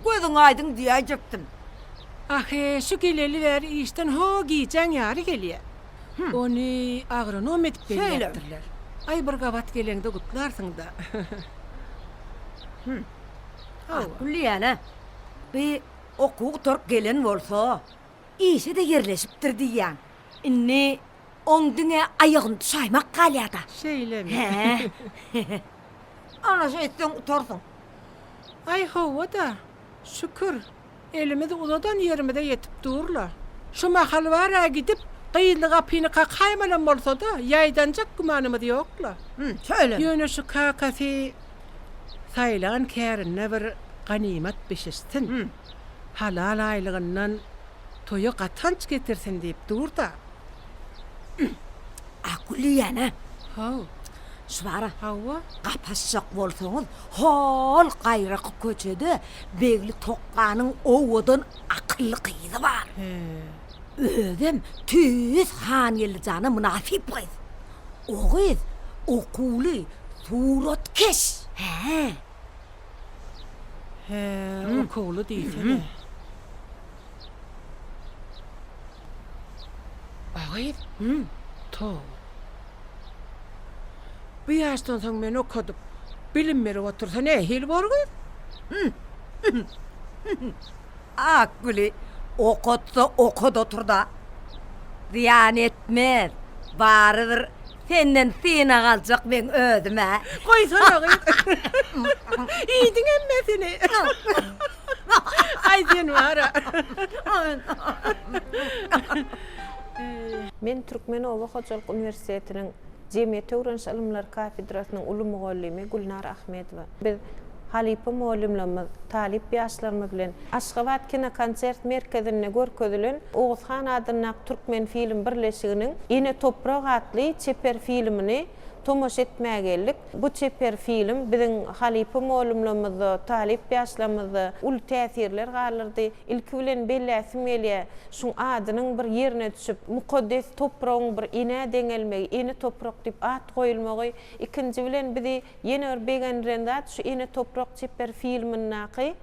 Gözüň aýdyň diýäjekdim. Ahe, şu geleli bäri işden ho giýjen ýary gelýär. Ony agronom etip berýärler. Ay bir gabat gelende gutlarsın da. Kulliyana, bir okuk torp gelen bolsa, işe de yerleşipdir diýän. Inni oňdyňa aýagyny saýmak galýada. Şeýlemi? He. Ana şeýtden torsun. Ay howa da, şükür. Elimiz uladan ýerimide ýetip durlar. Şu mahal bara gidip Qıylı kapını kakaymalan bolsa da yaydancak gumanımız yokla. Söyle. Yönü şu kakası sayılan kârinne bir ganimet bişistin. Halal aylığından toyu katanç getirsin deyip dur da. Akıllı yana. Şvara. Hava. Kapassak bolsanız hol gayraq köçede begli toqqanın owadan akıllı kıydı var. Ödem tüz haniyeli canı münafip kız. O kız okulu surat keş. He. Okulu değilse. Ağayım. To. Bir yaştan sonra ben okudum. Bilinmeri otursa ne hil var kız? Akıllı. Okutsa okud otur da. Ziyan etmez. Barıdır. Senden sina kalacak ben ödüme. Koysana kız. İyiydin emmesini. Ay sen var ha. Men Türkmenowa Hocalyk Üniversitetining Jemgyýet öwrenşi ilmler kafedrasynyň uly mugallymy Gulnar Ahmedowa. Biz Halipa muallimlerimiz, talip ýaşlarymyz bilen Aşgabat kino konsert merkezinde görkezdilen Oğuzhan adyna Türkmen film birleşiginiň Ine Toprak adly çeper filmini tomaş etmäge geldik. Bu çeper film biziň Halipa muallimlerimiz, talip ýaşlarymyz ul täsirler galyrdy. Ilki bilen belläsim gelýär. Şu adynyň bir ýerine düşüp mukaddes topragyň bir ine deňelmegi, ine toprak diýip at goýulmagy. Ikinji bilen bizi ýene bir begenrendat şu ine toprak çeper filmini naky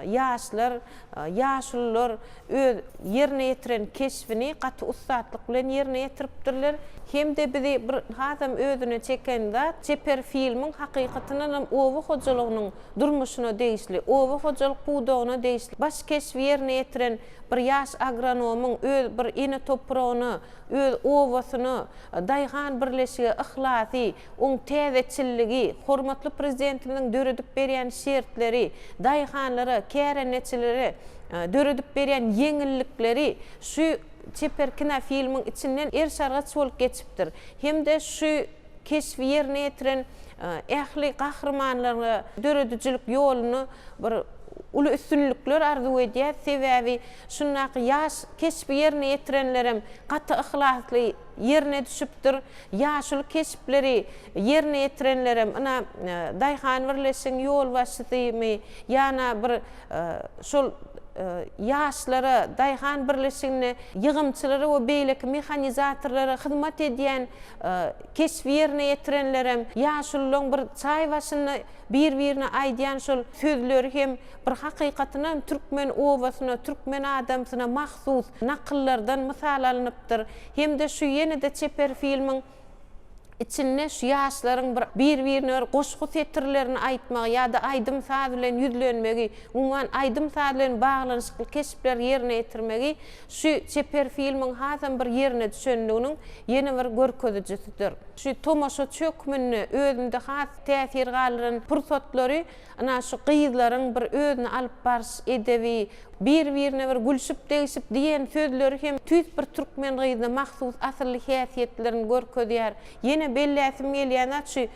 ýaşlar, ýaşullar öz ýerine ýetiren keşfini gaty ustatlyk bilen ýerine ýetiripdirler. Hemde bizi bir hazam özüne çekende çeper filmin hakykatynyň owu hojalygynyň durmuşyna değişli, owu hojalyk budagyna değişli. Baş keşf ýerine ýetiren bir ýaş agronomyň öz bir ine topragyny, öz owasyny daýgan birleşigi, ihlasy, oň täzeçilligi, hormatly prezidentimiň döredip berýän şertleri, daýganlary, kärenetçileri, döredip berýän ýeňillikleri şu çeper kino filmin içinden erşargat bolup geçipdir. Hemde şu keşfi ýerine ýetiren ähli gahrmanlaryna döredüjilik ýoluny bir ulu üstünlükler arzu edýär. Sebäbi şunaq ýaş kesbi ýerine ýetirenlerem gaty ihlasly ýerine düşüpdir. Ýaşul kesipleri ýerine ýetirenlerem ana daýhan birleşiň ýol başçysymy ýana bir şol ýaşlara daýhan birleşigine ýygymçylary we beýleki mehanizatorlary hyzmat edýän kesbi ýerine ýetirenlerem ýaşulyň bir çaý başyny bir-birine aýdýan şol sözleri hem bir hakykatyna türkmen owasyna, türkmen adamsyna mahsus nakyllardan mysal alınıpdyr. Hem de şu ýene-de çeper filmiň içinde şu ýaşlaryň bir-birine goşgu setirlerini aýtmagy ýa-da aýdym saz bilen ýüzlenmegi, umman aýdym saz bilen baglanyşykly kesipler ýerine ýetirmegi şu çeper filmiň hazam bir ýerine düşenliginiň ýene bir görkezijisidir. Şu tomaşaçy hökmünde özünde has täsir galyran pursatlary ana şu gyzlaryň bir özüne alyp barş edebi bir-birine bir gülşüp degişip diýen sözleri hem tüýs bir türkmen gyzyna mahsus asyrly häsiýetlerini görkezýär. Ýene belläsim gelýän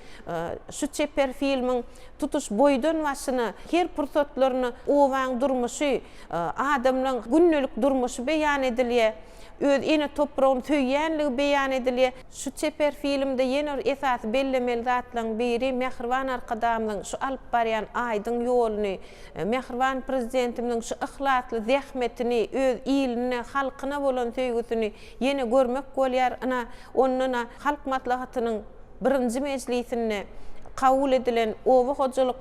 şu çeper filmiň tutuş boýdan başyna her pursatlaryny owaň durmuşy, adamlaryň günnelik durmuşy beýan edilýär. Öz ene toprağın tüýýänligi beýan edilýär. Şu çeper filmde ýene esas bellemeli zatlaryň biri Mehriban arkadamyň şu alyp barýan aýdyň ýoluny, Mehriban prezidentimiň şu ihlasly zähmetini, öz iline, halkyna bolan söýgüsini ýene görmek bolýar. Ana onunla halk maslahatynyň birinji meclisine kabul edilen owa hojalyk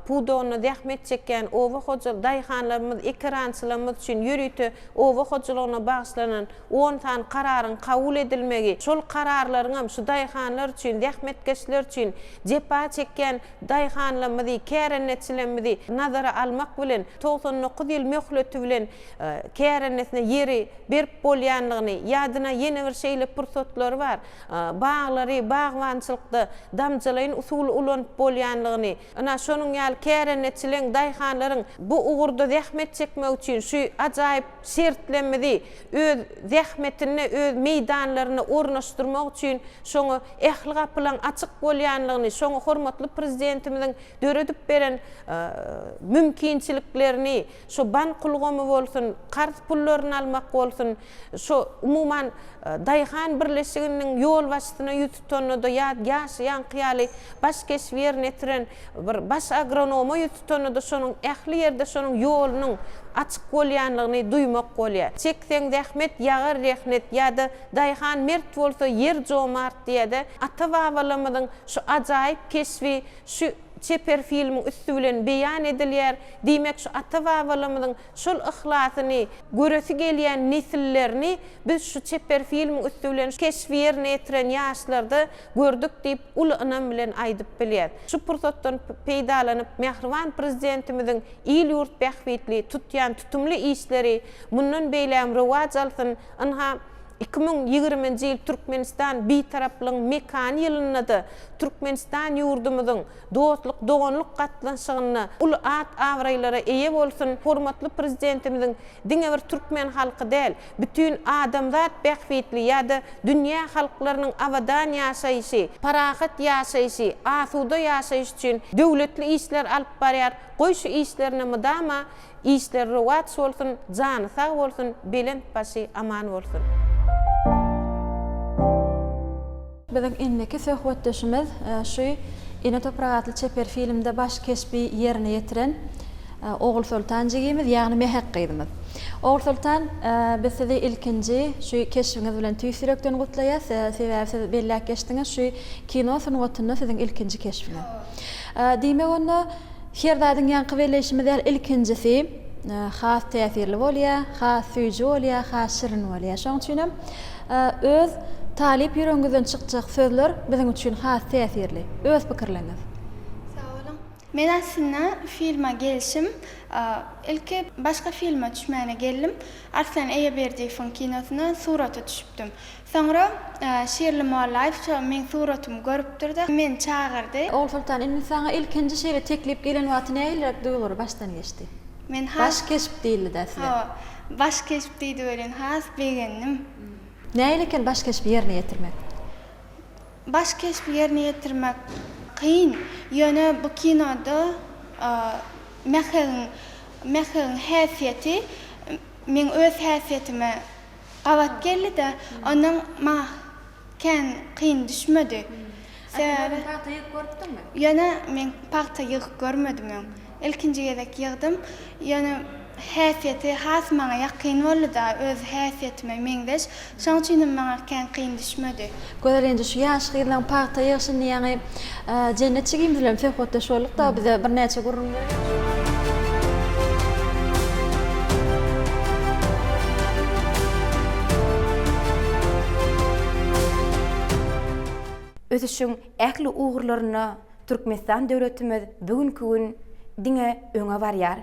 pudonu zähmet çeken owa hojal daýhanlarymyz, ekrançylarymyz üçin ýürüýte owa hojalygyna bagyşlanan 10 tan kararyň kabul edilmegi, şol kararlaryň hem şu daýhanlar üçin, zähmetkeşler üçin jepa çeken daýhanlarymyzy, kärenetçilerimizi nazara almak bilen 99 ýyl möhleti bilen kärenetine ýeri berip bolýanlygyny, ýadyna ýene bir şeýle pursatlary bar. Baglary, bagwançylykda damjalaýyn usul ulanyp bolýanlygyny, ana şonuň ýaly kärenetçileň daýhanlaryň bu ugurda zähmet çekmek üçin şu ajaýyp sertlenmedi, öz zähmetini, öz meýdanlaryny ornaşdyrmak üçin şoňa ähli gapylaň açyk bolýanlygyny, şoňa hormatly prezidentimiziň döredip beren mümkinçiliklerini, şu bank kulgamy bolsun, karz pullaryny almak bolsun, şu umuman daýhan birleşiginiň ýol başyna ýututanyda ýaşaýan qiýaly baş kesip ýerine ýetiren bir baş agronoma ýututanyda şonuň ähli ýerde şonuň ýolunyň açyk bolýanlygyny duýmak bolýar. Çekseň zähmet ýagar rehmet ýa-da daýhan mert bolsa yer jomart diýede ata-babalarymyzyň şu ajaýyp kesbi şu çeper filmiň üstü bilen beýan edilýär. Diýmek şu ata-babalarymyzyň şol ihlasy göresi gelýän nesillerini biz şu çeper filmiň üstü bilen kesbi ýerine ýetiren ýaşlarda gördük diýip uly anam bilen aýdyp bilýär. Şu pursatdan peýdalanyp Mehriban prezidentimiziň il ýurt bähwetli tutýan tutumly işleri mundan beýlem rewaj alsyn. Anha 2020-nji ýyl Türkmenistan bitaraplyň mekan ýylynda Türkmenistan ýurdumyzyň dostluk, doganlyk gatnaşygyna uly at awraýlara eýe bolsun. Hormatly prezidentimiziň diňe bir türkmen halky däl, bütün adamzat bähwetli ýa-da dünýä halklarynyň awadan ýaşaýyşy, parahat ýaşaýyşy, asuda ýaşaýyş üçin döwletli işler alyp barýar. Goý şu işlerini mydama işler rewat bolsun, jany sag bolsun, belen başy aman bolsun. Biziň indiki söhbetdeşimiz şu ine topraqatly çeper filmde baş kesbi ýerine ýetiren Oğul Sultan jigimiz, ýagny Mehek gyzymyz. Oğul Sultan, biz sizi ilkinji şu keşfiňiz bilen tüýsürekden gutlaýas, sebäbi siz belläp geçdiňiz şu kino sunugatyny siziň ilkinji keşfiňiz. Diýmek onu her zadyň ýanky belleşimiz ilkinjisi has täsirli bolýar, has süýji bolýar, has şirin bolýar. Şoň üçin öz talip ýüregiňizden çykjak sözler biziň üçin has täsirli. Öz pikirleriňiz. Sağ olun. Men aslında filme gelişim ilki başka filme düşmäne geldim. Arslan Eýeberdiýewiň kinosuna suraty düşüpdim. Sonra Şerli Muallaýew men suratymy görüpdirdi. Men çağırdy. Oğul Sultan, indi saňa ilkinji şeýle teklip gelen wagty näýilerek duýulur başdan geçdi? Men baş kesip diýildi sizler. Baş kesip diýdi ölen has begendim. Näýleken baş kesip ýerine ýetirmek? Baş kesip ýerine ýetirmek kıyın. Ýöne bu kinoda Mehek'in Mehrin häsiyeti men öz häsiyetime qavat geldi de onun ma ken qiyın düşmedi. Sen pahtayı gördün mü? Yana men pahtayı görmedim. İlkinci gezek yığdım. Yani häsiyeti has maňa ýakyn boldy da öz häsiyetime meňdeş. Şoň üçin maňa ken qiyyn düşmedi. Göler indi şu ýaş gylan pahtayı şunu ýa-ni jennetçi gimdilen fehotda şolup da bize bir näçe gurrun Özüşün ähli uğurlaryna Türkmenistan döwletimiz bugünkü gün diňe öňe barýar.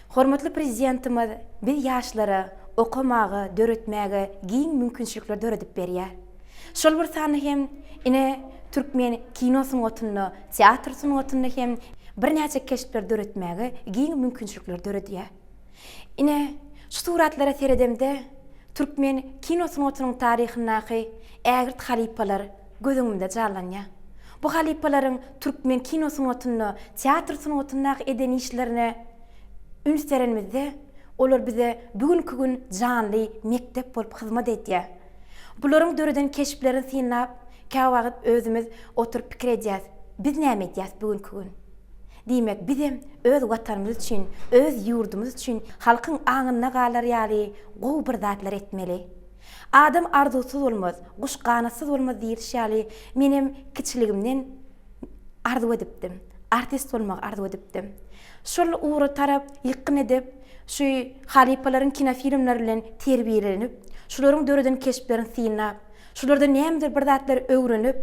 Hormatly prezidentimiz biz ýaşlara okamagy, döretmäge giň mümkinçilikler döredip berýär. Şol bir sany hem ine Türkmen kinosynyň otuny, teatr sanatyny hem bir näçe keşipler döretmäge giň mümkinçilikler döredýär. Ine şu suratlara seredemde Türkmen kinosynyň otunyň taryhyndaky ägirt halipalar gözüňümde jarlanýar. Bu halipalaryň Türkmen kinosynyň otuny, teatr sanatyny eden işlerine ünserenmizde olar bize bugünkü gün janly mektep bolup hyzmat etýär. Bularyň döreden keşiplerini synap, käwagt özümiz oturup pikir edýäs. Biz näme edýäs bugünkü gün? Diýmek bizim öz watanymyz üçin, öz ýurdumyz üçin halkyň aňyna galar ýaly gowy bir zatlar etmeli. Adam arzusuz bolmaz, guş ganasyz bolmaz diýişýäli menim kiçiligimden arzu edipdim. Artist bolmak arzu edipdim. Şol uğru tarap ýykyn edip, şu halipalaryň kinofilmler bilen terbiýelenip, şolaryň döreden keşiplerini synap, şolardan nämedir bir zatlar öwrenip,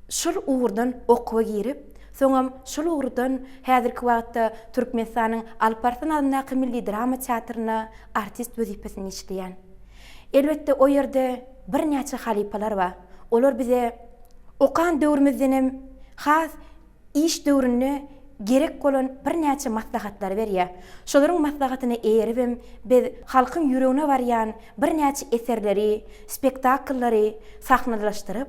şol uğurdan okuwa girip, soňam şol uğurdan häzirki wagtda Türkmenistanyň Alparslan adynaky milli drama teatryna artist wezipesini işleýän. Elbette o yerde bir näçe halipalar bar. Olar bize okan döwrümizden hem has iş döwrüne gerek bolan bir näçe maslahatlar berýär. Şolaryň maslahatyny eýerip biz halkyň ýüregine barýan bir näçe eserleri, spektakllary sahnalaşdyryp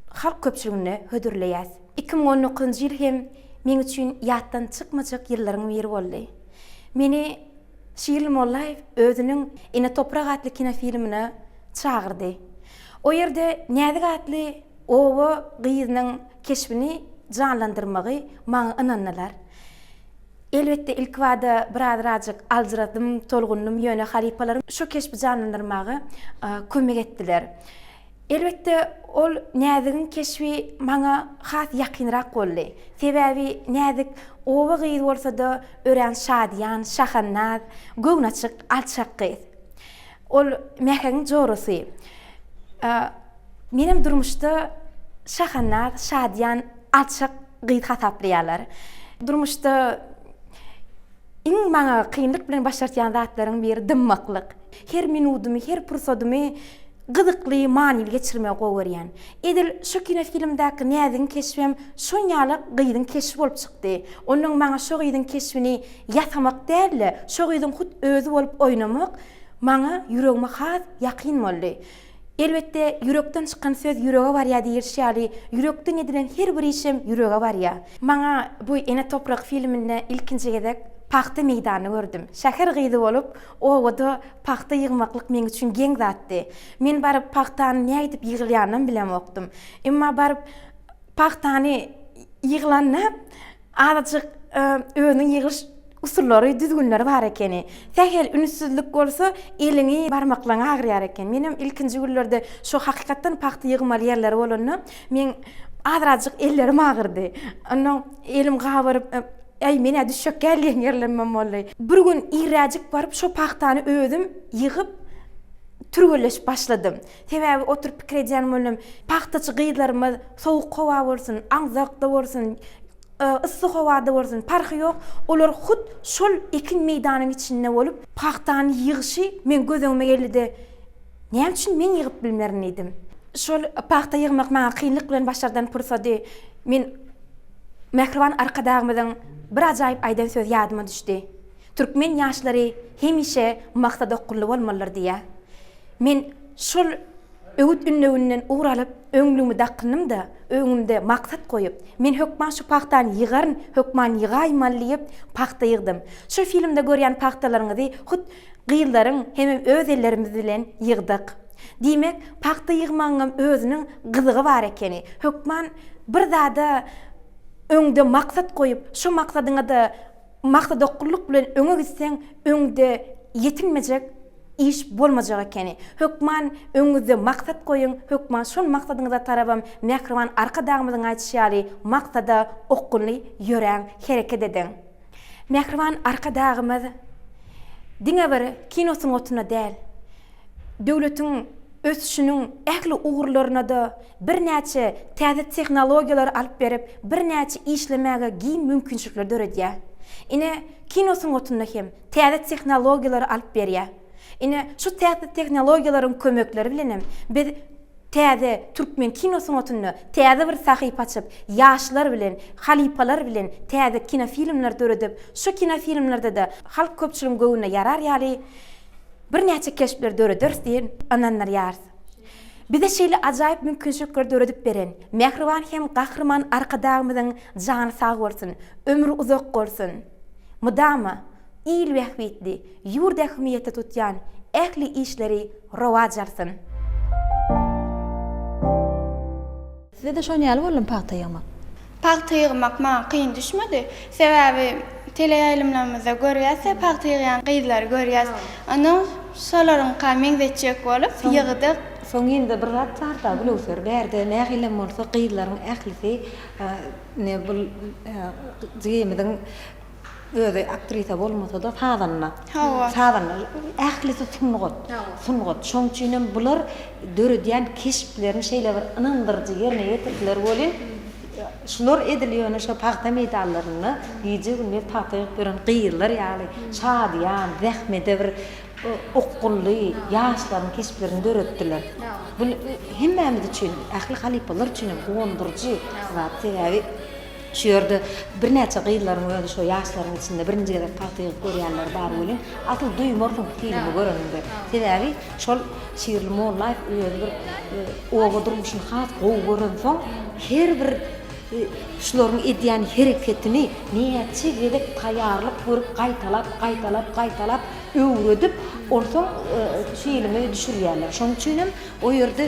halk köpçüligine hödürleýäs. 2019-njy ýyl hem men üçin ýatdan çykmajak ýyllaryň biri boldy. Meni Şiirli Mollaýew özüniň Ine Toprak adly kinofilmine çağırdy. O ýerde Näzik adly owa gyzynyň keşbini janlandyrmagy maňa ynandylar. Elbette ilk wada birazajyk aljyradym, tolgundum ýöne halipalarym şu keşbi janlandyrmagy kömek etdiler. Elbette ol Näzigiň keşbi maňa has ýakynrak boldy. Sebäbi Näzik owa gyzy bolsa da ören şadyan, şahannaz, göwnaçyk, alçak gyz. Ol mäheň jorusy. Menim durmuşda şahannaz, şadyan, alçak gyz hasaplaýarlar. Durmuşda iň maňa kynlyk bilen başartýan zatlaryň biri dymmaklyk. Her minutumy, her pursatymy gyzykly, manyly geçirmege gowerýän. Edil şu kinofilmdäki Näzigiň keşbim şonýaly gyzyň keşbi bolup çykdy. Onuň maňa şu gyzyň keşbini ýasamak däl, şu gyzyň hut özü bolup oynamak maňa ýüregime has ýakyn boldy. Elbette yürekden çykan söz ýürege barýar diýişýäli, yürekden edilen her bir işim ýürege barýar. Maňa bu Ene Toprak filminde ilkinji gezek paxta meydany gördüm. Şäher gyzy bolup, owada paxta ýygmaklyk men üçin geň zatdy. Men baryp paxtany näme edip ýygylýanyny bilemokdym. Emma baryp paxtany ýyglanyp, azajyk özüniň ýygyş usullary, düzgünleri bar ekeni. Sähel ünsüzlik bolsa, eliňi barmaklaryň agyrýar eken. Menim ilkinji günlerde şu hakykatdan paxta ýygmaly ýerler bolany, men azajyk ellerim agyrdy. Onuň elim gabaryp ay mene düşük gelýän ýerlemem boldy. Bir gün irräjik baryp şu paxtany özüm ýygyp türgeleş başladym. Sebäbi oturup pikir edýän boldum, paxtaçy gyzlarymyz sowuk hawa bolsun, aňzakda bolsun, ıssyk hawada bolsun, parky ýok. Olar hut şol ekin meýdanyň içinde bolup paxtany ýygyşy men gözüme geldi. Näme üçin men ýygyp bilmerin edim. Şol paxta ýygmak maňa kynlyk bilen başardan pursady. Men Mehriban arkadagymyň bir ajaýyp aýdan söz ýadyma düşdi. Türkmen ýaşlary hemişe maksada okully bolmalylar diýär. Men şol öwüt ünnewünden uğralyp öňlümi dakynym da öňümde maksat koyup men hökman şu paktan ýygaryn hökman ýygaýman diýip pakta ýygdym. Şu filmde görýän paktalaryňyzy hut gyýyllaryň hem öz ellerimiz bilen ýygdyk. Diýmek pakta ýygmagyň özüniň gyzygy bar ekeni. Hökman bir zada öňde maksat koyup şu maksadyňa da maksat okuluk bilen öňe gitseň öňde yetilmejek iş bolmajak ekeni. Hökman öňüňizde maksat koyun, hökman şol maksadyňyza tarabam mähriban arka dagymyzyň aýtýaly maksada okully ýören hereket edin. Mähriban arka dagymyz diňe bir kinosyň otuna däl. Döwletiň ösüşünün ähli uğurlaryna da bir näçe täze tehnologiýalar alyp berip, bir näçe işlemäge giň mümkinçilikler döredýär. Ine kinosyň otuna hem täze tehnologiýalar alyp berýär. Ine şu täze tehnologiýalaryň kömekleri bilenem biz täze türkmen kinosyň otuny täze bir sahypa açyp ýaşlar bilen, halipalar bilen täze kino filmler döredip, şu kino filmlerde de halk köpçüligiň göwüne yarar ýaly bir näçe keşpler döreder diýen ananlar ýar. Bize şeýle ajaýyp mümkinçilikler döredip beren, mähriban hem gahrman arkadagymyzyň jany sag bolsun, ömrü uzak bolsun. Mudama il wehbetli, ýurda ähmiýeti tutýan ähli işleri rowaj alsyn. Size de şoň ýaly boldum pakta ýygmak. Pakta ýygmak maňa kyn düşmedi. Sebäbi teleýaýlymlaryňyzda görýäs, pakta ýygan gyzlar görýäs. Ana şolaryň kamen geçek bolup ýygdyk. Soň indi bir zat çarda bilýär berde nähilem bolsa gyzlaryň ählisi ne bu jemiden öde aktrisa bolmasa da sadanna. Sadanna ählisi sungat. Şoň üçin bular döredýän keşplerini şeýle bir ynandyrjy ýerine ýetirdiler bolýan. Şular edilýän şu pakta medallaryny ýeje günde pakta beren gyýylar ýaly şadyan, zähmete bir okully ýaşlaryň keşplerini döretdiler. Bu hemmemiz üçin, ähli halipalar üçin gondurjy zat sebäbi şu ýerde bir näçe gyýyllaryň öňünde şu ýaşlaryň içinde birinji gezek pakta görýänler bar bolýan. Atyl duýmorsun filmi görende. Sebäbi şol şiirli mollay öýüň bir oga durmuşyň has gowy görensoň her bir şularyň edýän hereketini näçe gezek taýýarlyk görüp gaýtalap öwredip ortaň şeýleme düşürýärler. Şoň üçin o ýerde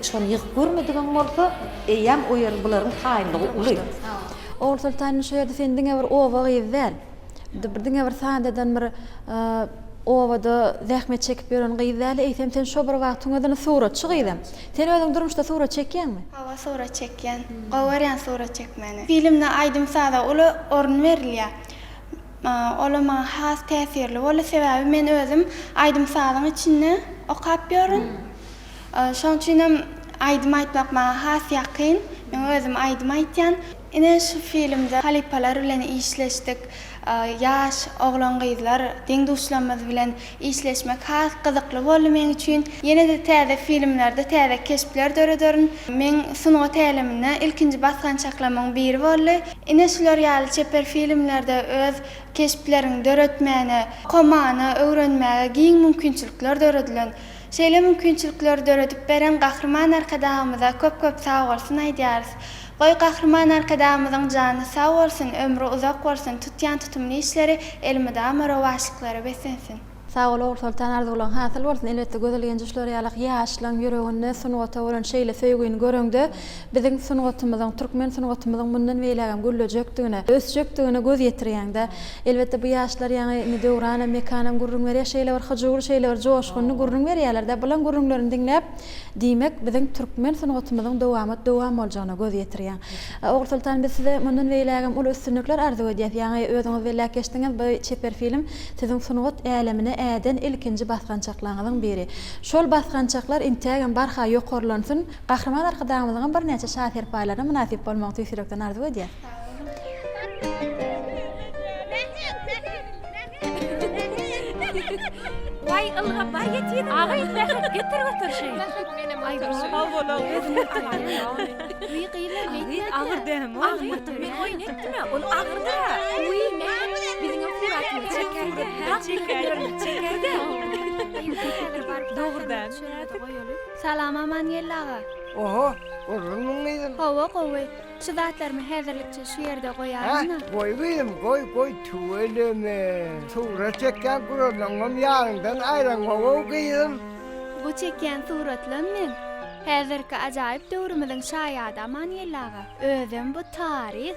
şonu ýygyp görmedigen bolsa, eýem o ýer bularyň taýynlygy uly. Oğul Sultan şu ýerde sen diňe bir owa gyzlar. Bir diňe bir sandadan bir owada zähmet çekip ýören gyzlar eýsem sen şo bir wagtyňyzda surat çygyrdym. Sen özüň durmuşda surat çekýänmi? Hawa surat çekýän. Gowaryan surat çekmeni. Filmde aýdym sada uly orun berilýär. Olama has täsirli bolu sebäbi men özüm aýdym sadaň içinde okap ýörün. Şoň üçin aýdym aýtmak maňa has ýakyn. Men özüm aýdym aýtýan. Ine şu filmde halipalar bilen işleşdik. Yaş oglan gyzlar deň duşlamaz bilen işleşmek has gyzykly boldy men üçin. Ýene de täze filmlerde täze keşpler dörederin. Men sunugat tälimine ilkinji basgan çaklamyň biri boldy. Ine şular ýaly çeper filmlerde öz keşplerini döretmäne, komany öwrenmäge giň mümkinçilikler döredilen. Şeýle mümkinçilikler döredip beren gahrman arkadagymyza köp sag bolsun aýdýarys. Goý gahrman arkadagymyzyň jany sag bolsun, ömrü uzak bolsun, tutýan tutumly işleri elmide amarowaşlyklary besensin. Sağ ol Oğul Sultan arzulan hasyl bolsun. Elbetde gözel gençler ýalyk ýaşlaryň ýüreginde sunugata bolan şeýle söýgüni görüňde biziň sunugatymyzyň, türkmen sunugatymyzyň mundan beýlegem güllejekdigine, ösjekdigine göz ýetirýände elbetde bu ýaşlar ýa-ni döwrana, mekana gurrun berýär, şeýle bir hajur, şeýle bir joşgyny gurrun berýärler-de. Bulan gurrunlaryny diňläp diýmek biziň türkmen sunugatymyzyň dowam boljagyna göz ýetirýär. Oğul Sultan biz size mundan beýlegem ul üstünlikler arzu edýär. Ýa-ni özüňiz belläp geçdiňiz bu çeper film siziň sunugat älemine äden ilkinji basgançaklaryň biri. Şol basgançaklar intägen barha ýokarlansyn, gahrman arkadagymyzyň bir näçe şahir paýlaryna munasip bolmagy tüýsürekden arzu edýär. Vay Allah, vay yetiydi. Ağay, getir götür şey. Ay, havalı. Uy, qıylar neydi? Ağır dehim. Ağır dehim. Oy, neydi mi? Onu ağır da. Uy, ne? Bizim o furatını çekerdi. Çekerdi. Doğrudan. Salam aman yellaga. Oho, urun muydun? Hova qowy. Şu zatlarımı häzirlikçe şu yerde Ha, goýarmyna? koy tuveleme. Tura çekken kurulungum yarından ayran hova kıyım. Bu çeken suratlarım men. Häzirki ajaýyp döwrümizin şaýady aman yellaga. Özüm bu tarih.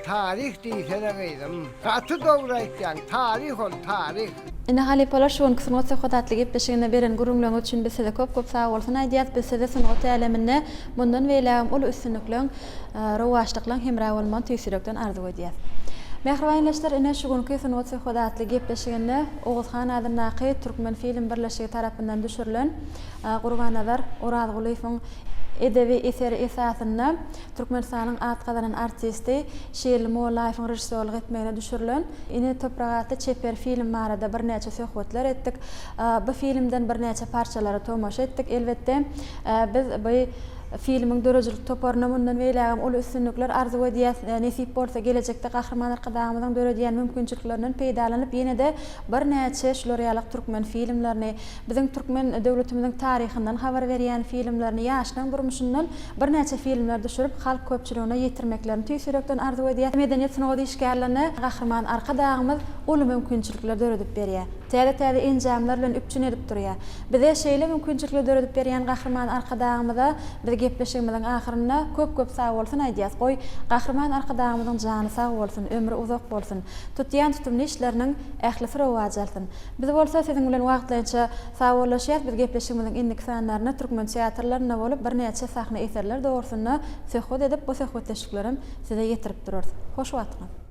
Tarih diýsene kıyım. Katı doğru etken, tarih ol, tarih. Ine halipalar şuň kysymyň söhbetli gepleşigine beren gurulmagy üçin biz size köp sag bolsun aýdýas. Biz size sunugat eleminde mundan weläm ol üstünlikleň, rowaşlyklyň hemra bolman tüýsürekden arzu edýäs. Mehribanlaşlar ine şu günkü sunugat söhbetli gepleşigine Oğuzhan Adymnaky Türkmen film birleşigi tarapyndan düşürilen Gurbanazar Oraz Gulyfyň edebi eseri esasında Türkmenistanyň atgazanan artisti Şerli Mollaýewiň rejissörlük etmegine düşürilen ine topragata çeper film barada bir näçe söhbetler etdik. Bu filmden bir näçe parçalary tomaşa etdik. Elbetde biz bu filmiň dörejilik toparyna mundan welägem ol üstünlikler arzu edýäs. Nesip bolsa gelejekde gahrman arkadamyň döredýän mümkinçiliklerinden peýdalanyp ýene de bir näçe şol realyk türkmen filmlerini, biziň türkmen döwletimiziň tarihinden habar berýän filmlerini, ýaşynyň durmuşyndan bir näçe filmler düşürip halk köpçüligine ýetirmeklerini tüýsürekden arzu edýäs. Medeniýet synawy işgärlerini gahrman arkadamyz uly mümkinçilikler döredip berýär. Täze enjamlar bilen üpçün edip durýar. Bize şeýle mümkinçilikler döredip berýän gahrman arkadamyza biz gepleşigimiziň ahyryna köp sag bolsun aýdýas. Goý gahrman arkadamyzyň jany sag bolsun, ömrü uzak bolsun. Tutýan tutumly işleriniň ählisi rowajalsyn. Biz bolsa siziň bilen wagtlança sag bolaşýar. Biz gepleşigimiziň indiki sanlaryna türkmen teatrlaryna bolup bir näçe sahna eserler dogrusyna söhbet edip bu söhbetleşiklerim size ýetirip durarys. Hoş wagtlar.